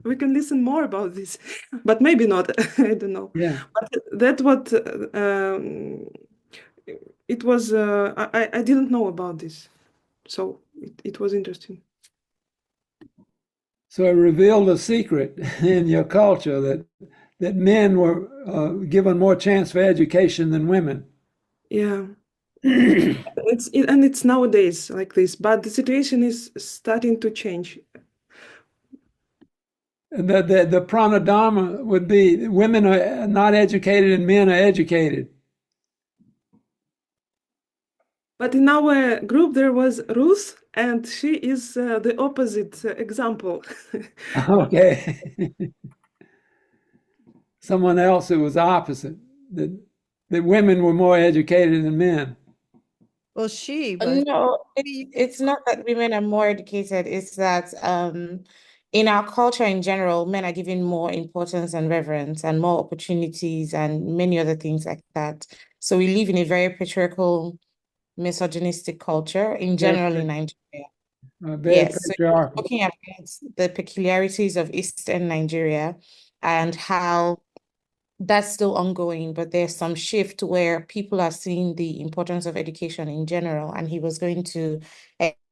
listen more about this, but maybe not. I don't know. Yeah. But that's what it was. I didn't know about this, so it was interesting. So it revealed a secret in your culture that men were given more chance for education than women. Yeah. It's nowadays like this, but the situation is starting to change. The pranadharma would be women are not educated and men are educated. But in our group there was Ruth, and she is the opposite example. Okay. Someone else who was opposite, that women were more educated than men. Well, she was. No, it's not that women are more educated. It's that in our culture in general, men are given more importance and reverence and more opportunities and many other things like that. So we live in a very patriarchal, misogynistic culture in general in Nigeria. Very Yes, so you're patriarchal. talking about the peculiarities of Eastern Nigeria and how that's still ongoing, but there's some shift where people are seeing the importance of education in general, and he was going to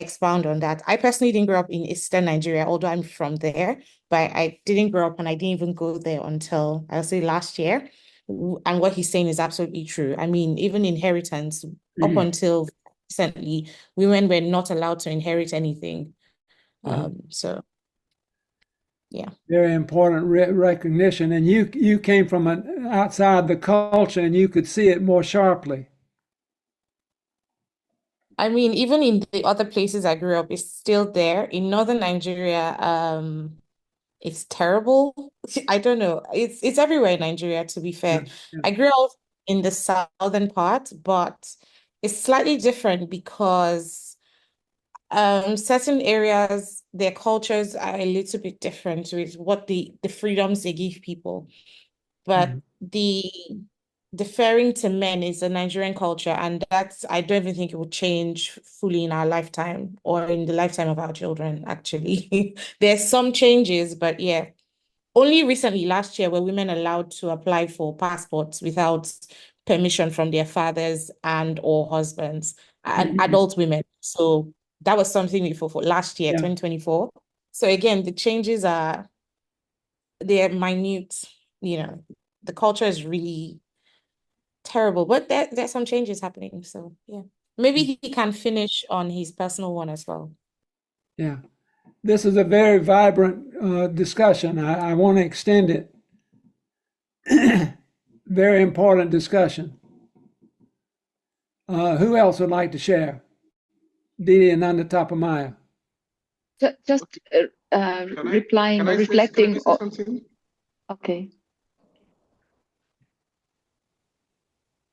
expound on that. I personally didn't grow up in Eastern Nigeria, although I'm from there, but I didn't grow up and I didn't even go there until, I'll say, last year. And what he's saying is absolutely true. I mean, even inheritance, up until recently, women were not allowed to inherit anything. So yeah. Very important recognition. And you came from outside the culture and you could see it more sharply. I mean, even in the other places I grew up, it's still there. In northern Nigeria, it's terrible. I don't know. It's everywhere in Nigeria, to be fair. Yeah. I grew up in the southern part, but it's slightly different because certain areas, their cultures are a little bit different with what the freedoms they give people. But the deferring to men is a Nigerian culture, and I don't even think it will change fully in our lifetime or in the lifetime of our children, actually. There's some changes, but yeah. Only recently, last year, were women allowed to apply for passports without permission from their fathers and or husbands, and adult women. So that was something before for last year, 2024. So again, the changes they're minute, the culture is really terrible, but there's some changes happening. So yeah, maybe he can finish on his personal one as well. Yeah, this is a very vibrant discussion. I want to extend it. Very important discussion. Who else would like to share? Didi and Nanda Tapamaya. Just replying or reflecting. Okay.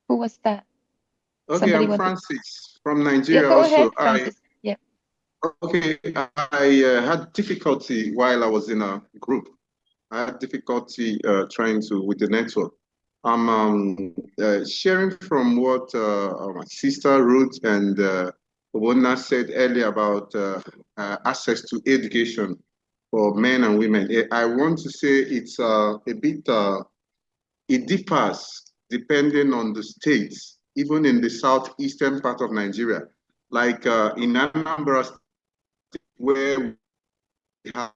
Who was that? Okay, Somebody I'm Francis from Nigeria. Yeah, go also. ahead, Francis. Okay, I had difficulty while I was in a group. I had difficulty trying to with the network. I'm sharing from what my sister Ruth and Obonna said earlier about access to education for men and women. I want to say it's a bit, it differs depending on the states, even in the southeastern part of Nigeria. Like in Anambra State, where we have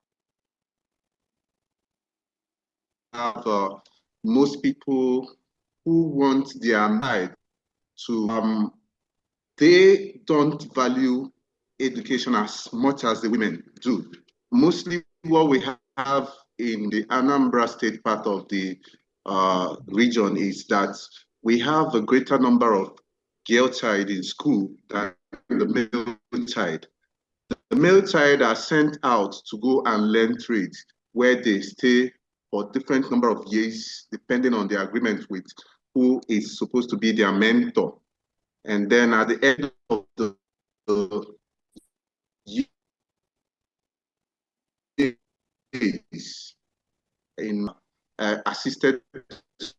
most people who want their child to, they don't value education as much as the women do. Mostly what we have in the Anambra State part of the region is that we have a greater number of girl child in school than the male child. The male child are sent out to go and learn trades where they stay for different number of years, depending on the agreement with who is supposed to be their mentor. And then at the end of the years, in assisted to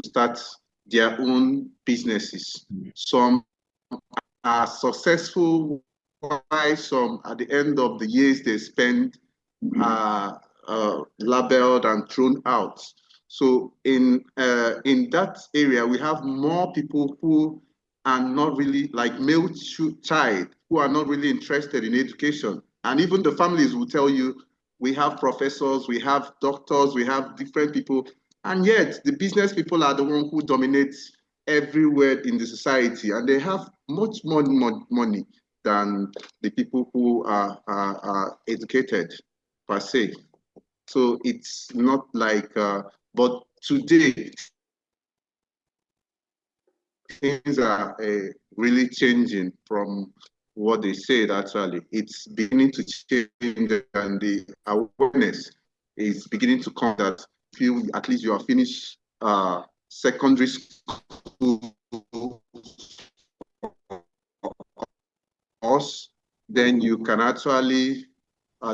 start their own businesses. Some are successful, while some at the end of the years they spend labeled and thrown out. So in that area, we have more people who are not really like male child who are not really interested in education. And even the families will tell you, we have professors, we have doctors, we have different people. And yet the business people are the one who dominate everywhere in the society. And they have much more money than the people who are educated per se. So it's not like, but today, things are really changing from what they said actually. It's beginning to change and the awareness is beginning to come that feel at least you are finished secondary school course, then you can actually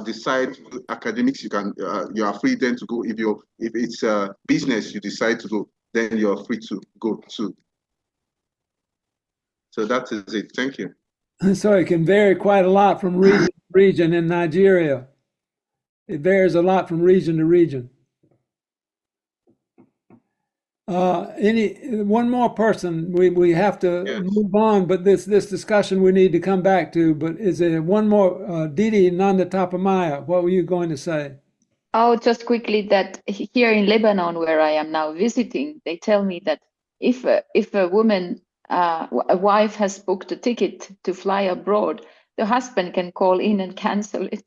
decide academics. You are free then to go. If it's a business you decide to go, then you're free to go too. So that is it. Thank you. So it can vary quite a lot from region to region in Nigeria. It varies a lot from region to region. One more person, we have to move on, but this discussion we need to come back to. But is there one more? Didi Nanda Tapamaya, what were you going to say? Oh, just quickly that here in Lebanon, where I am now visiting, they tell me that if a woman, a wife has booked a ticket to fly abroad, the husband can call in and cancel it.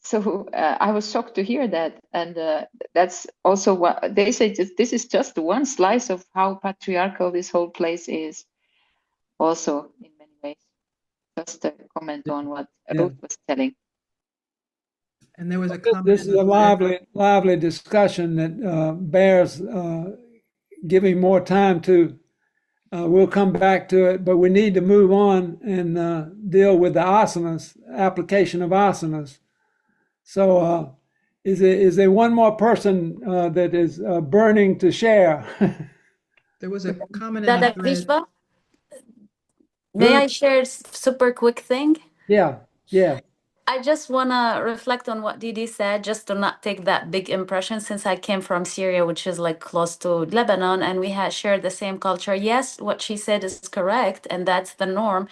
So I was shocked to hear that, and that's also what they say. This is just one slice of how patriarchal this whole place is. Also, in many ways, just a comment on what Ruth was telling. And there was a comment. This is a lively discussion that bears giving more time to. We'll come back to it, but we need to move on and deal with the asanas, application of asanas. So is there one more person that is burning to share? There was a comment in the thread. May I share a super quick thing? Yeah. I just want to reflect on what Didi said, just to not take that big impression, since I came from Syria, which is like close to Lebanon, and we had shared the same culture. Yes, what she said is correct, and that's the norm.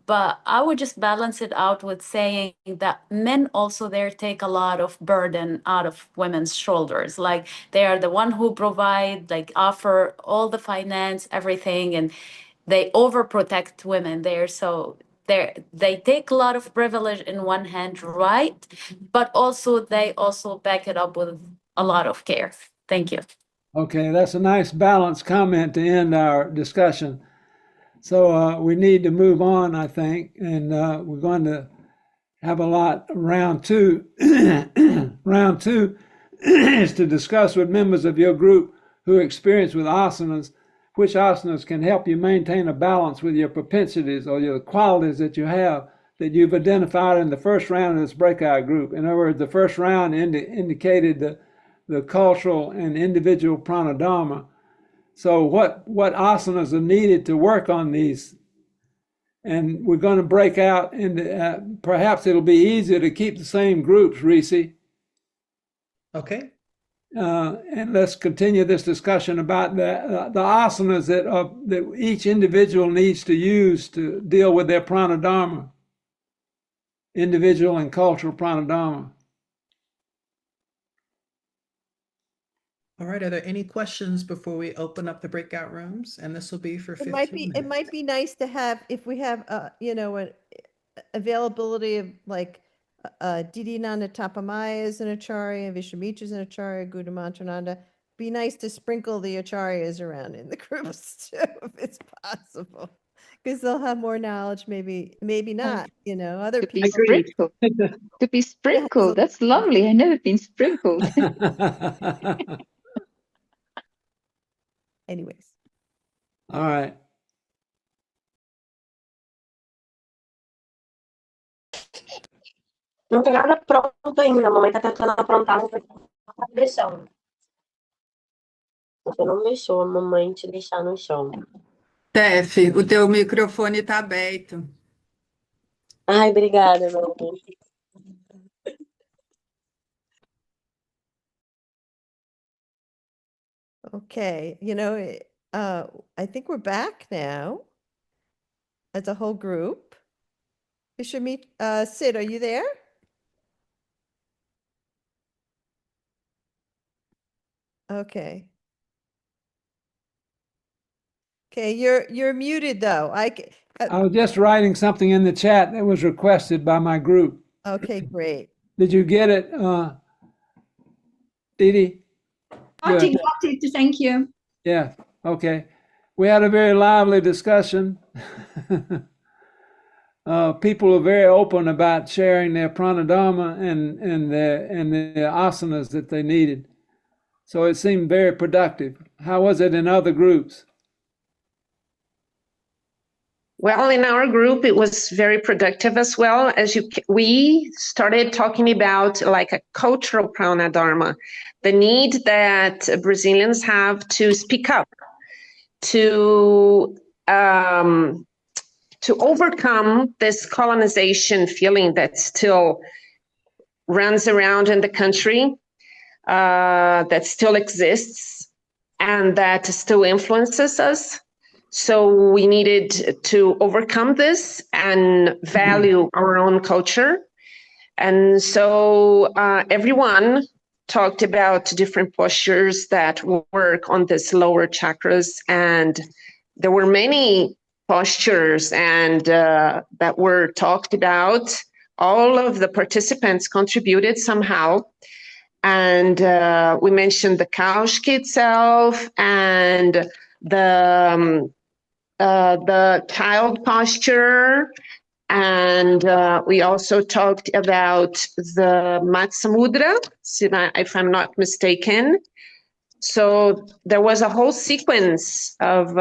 But I would just balance it out with saying that men also there take a lot of burden out of women's shoulders. Like they are the one who provide, like offer all the finance, everything, and they overprotect women there. So they take a lot of privilege in one hand, right? But also they also back it up with a lot of care. Thank you. Okay, that's a nice balanced comment to end our discussion. So we need to move on, I think, and we're going to have a lot. Round two, round two is to discuss with members of your group who experience with asanas, which asanas can help you maintain a balance with your propensities or your qualities that you have that you've identified in the first round of this breakout group. In other words, the first round indicated the cultural and individual pranadharma. So what asanas are needed to work on these? And we're going to break out into, perhaps it'll be easier to keep the same groups, Reese. Okay. And let's continue this discussion about the asanas that each individual needs to use to deal with their pranadharma, individual and cultural pranadharma. All right, are there any questions before we open up the breakout rooms? And this will be for 15 minutes. It might be nice to have, if we have, an availability of like Didi Nanda Tapamaya is an acharya, Vishwamitra is an acharya, Gaudamantananda. Be nice to sprinkle the acharyas around in the groups too, if it's possible. Because they'll have more knowledge, maybe not, other people. To be sprinkled. That's lovely. I've never been sprinkled. Anyways. All right. Não tem nada pronto ainda, a mamãe tá tentando aprontar, não tá deixando. Você não deixou a mamãe te deixar no chão. Tef, o teu microfone tá aberto. Ai, obrigada, meu amor. Okay, I think we're back now as a whole group. Sid, are you there? Okay. Okay, you're muted though. I was just writing something in the chat that was requested by my group. Okay, great. Did you get it, Didi? Got it, thank you. Yeah, okay. We had a very lively discussion. People are very open about sharing their pranadharma and the asanas that they needed. So it seemed very productive. How was it in other groups? Well, in our group, it was very productive as well. We started talking about like a cultural pranadharma, the need that Brazilians have to speak up, to overcome this colonization feeling that still runs around in the country, that still exists, and that still influences us. So we needed to overcome this and value our own culture. And so everyone talked about different postures that work on this lower chakras. And there were many postures and that were talked about. All of the participants contributed somehow. And we mentioned the kaushki itself and the child posture, and we also talked about the Matsamudra, if I'm not mistaken. So there was a whole sequence of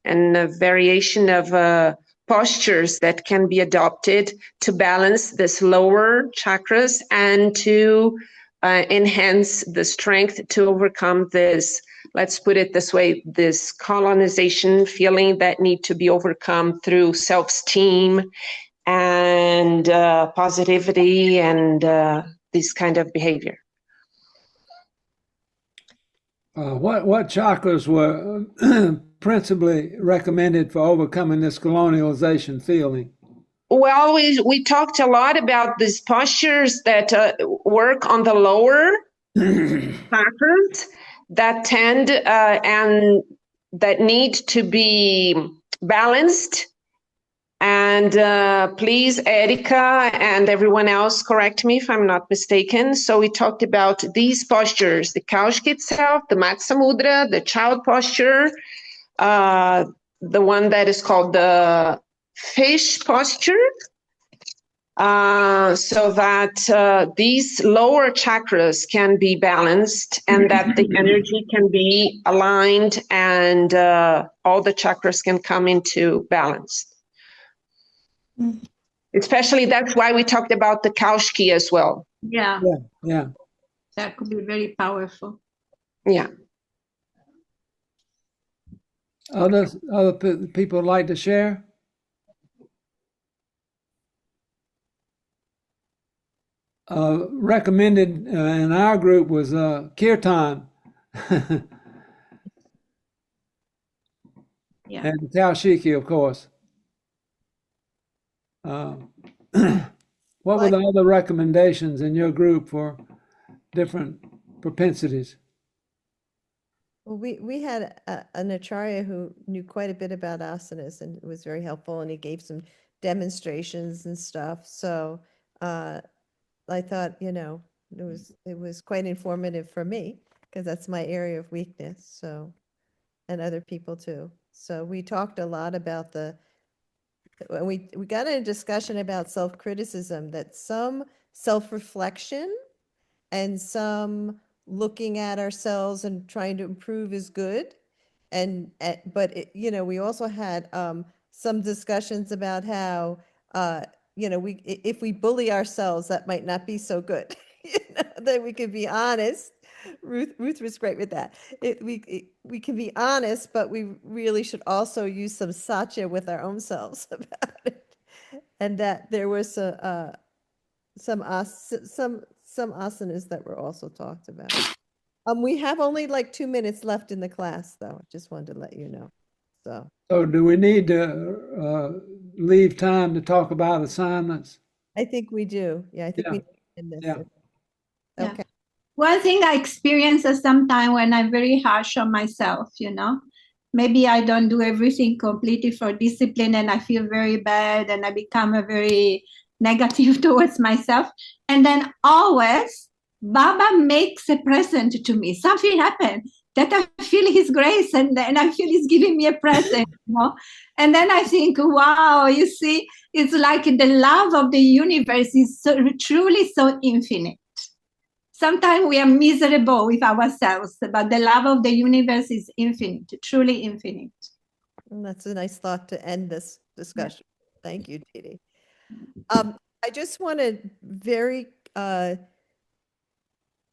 and a variation of postures that can be adopted to balance this lower chakras and to enhance the strength to overcome this let's put it this way, this colonization feeling that need to be overcome through self-esteem and positivity and this kind of behavior. What chakras were principally recommended for overcoming this colonialization feeling? Well, we talked a lot about these postures that work on the lower chakras that tend and that need to be balanced. And please, Erika and everyone else, correct me if I'm not mistaken. So we talked about these postures, the Kaushik itself, the Matsamudra, the child posture, the one that is called the fish posture, so that these lower chakras can be balanced and that the energy can be aligned and all the chakras can come into balance. Especially that's why we talked about the Kaushik as well. Yeah. Yeah. That could be very powerful. Yeah. Other people like to share? Recommended in our group was kirtan. Yeah. And Kaushiki, of course. What were the other recommendations in your group for different propensities? Well, we had an acharya who knew quite a bit about asanas, and it was very helpful, and he gave some demonstrations and stuff. So I thought, it was quite informative for me because that's my area of weakness. So, and other people too. So we talked a lot about we got in a discussion about self-criticism, that some self-reflection and some looking at ourselves and trying to improve is good. But we also had some discussions about how, if we bully ourselves, that might not be so good. That we could be honest. Ruth was great with that. We can be honest, but we really should also use some satya with our own selves about it. And that there was some asanas that were also talked about. We have only like 2 minutes left in the class, though. I just wanted to let you know. So do we need to leave time to talk about assignments? I think we do. Yeah, I think we in this. Yeah. Okay. One thing I experience sometimes when I'm very harsh on myself, maybe I don't do everything completely for discipline and I feel very bad and I become a very negative towards myself. And then always Baba makes a present to me. Something happened that I feel his grace and I feel he's giving me a present, And then I think, wow, you see, it's like the love of the universe is truly so infinite. Sometimes we are miserable with ourselves, but the love of the universe is infinite, truly infinite. And that's a nice thought to end this discussion. Yeah. Thank you, Didi. I just want to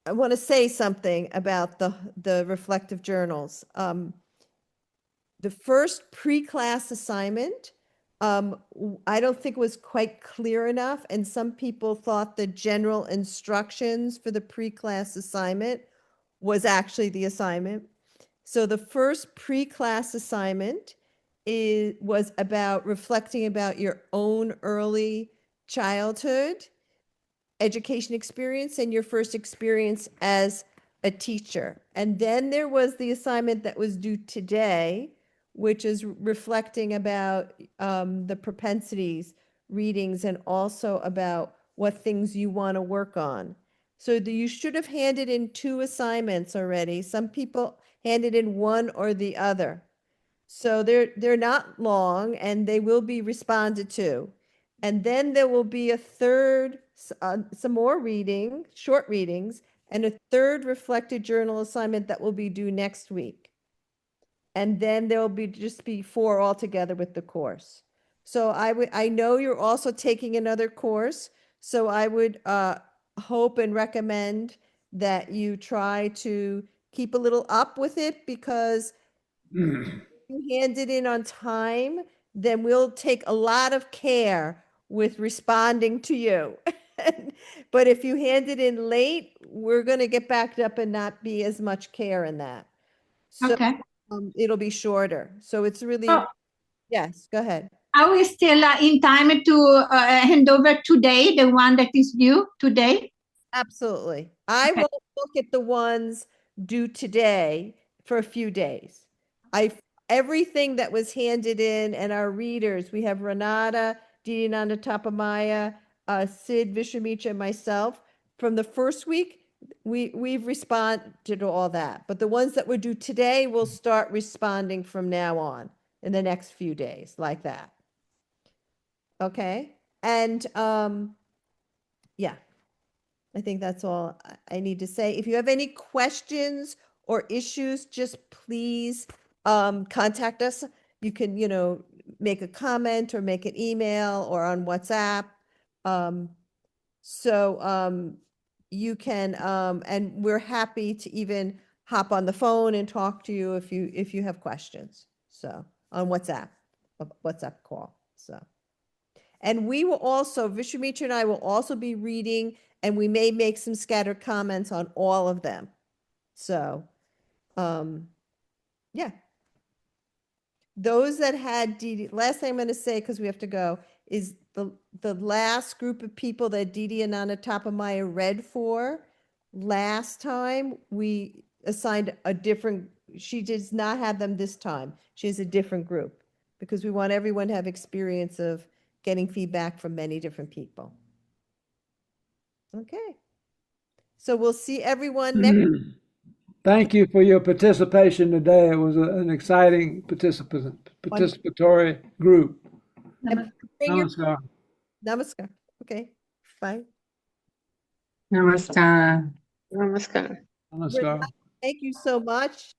I want to say something about the reflective journals. The first pre-class assignment, I don't think was quite clear enough, and some people thought the general instructions for the pre-class assignment was actually the assignment. So the first pre-class assignment was about reflecting about your own early childhood education experience and your first experience as a teacher. And then there was the assignment that was due today, which is reflecting about the propensities, readings, and also about what things you want to work on. So you should have handed in 2 assignments already. Some people handed in one or the other. So they're not long and they will be responded to. And then there will be a third, some more reading, short readings, and a third reflected journal assignment that will be due next week. And then there will be just be 4 altogether with the course. So I know you're also taking another course. So I would hope and recommend that you try to keep a little up with it, because if you hand it in on time, then we'll take a lot of care with responding to you. But if you hand it in late, we're going to get backed up and not be as much care in that. So Okay. it'll be shorter. So it's really, Oh. yes, go ahead. Are we still in time to hand over today, the one that is due today? Absolutely. I Okay. won't look at the ones due today for a few days. Everything that was handed in, and our readers, we have Renata, Didi Nanda Tapamaya, Sid Vishwamitra, and myself. From the first week, we've responded to all that. But the ones that were due today will start responding from now on in the next few days, like that. Okay? And yeah. I think that's all I need to say. If you have any questions or issues, just please contact us. You can, make a comment or make an email or on WhatsApp. You can, and we're happy to even hop on the phone and talk to you if you have questions. So on WhatsApp, a WhatsApp call. So. And we will also, Vishwamitra and I will also be reading, and we may make some scattered comments on all of them. So, yeah. Those that had Didi, last thing I'm going to say, because we have to go, is the last group of people that Didi Ananda Tapamaya read for, last time we assigned a different, she does not have them this time. She has a different group, because we want everyone to have experience of getting feedback from many different people. Okay. So we'll see everyone next. Thank you for your participation today. It was an exciting participatory group. Namaskar. Namaskar. Okay. Bye. Namaskar. Namaskar. Namaskar. Thank you so much.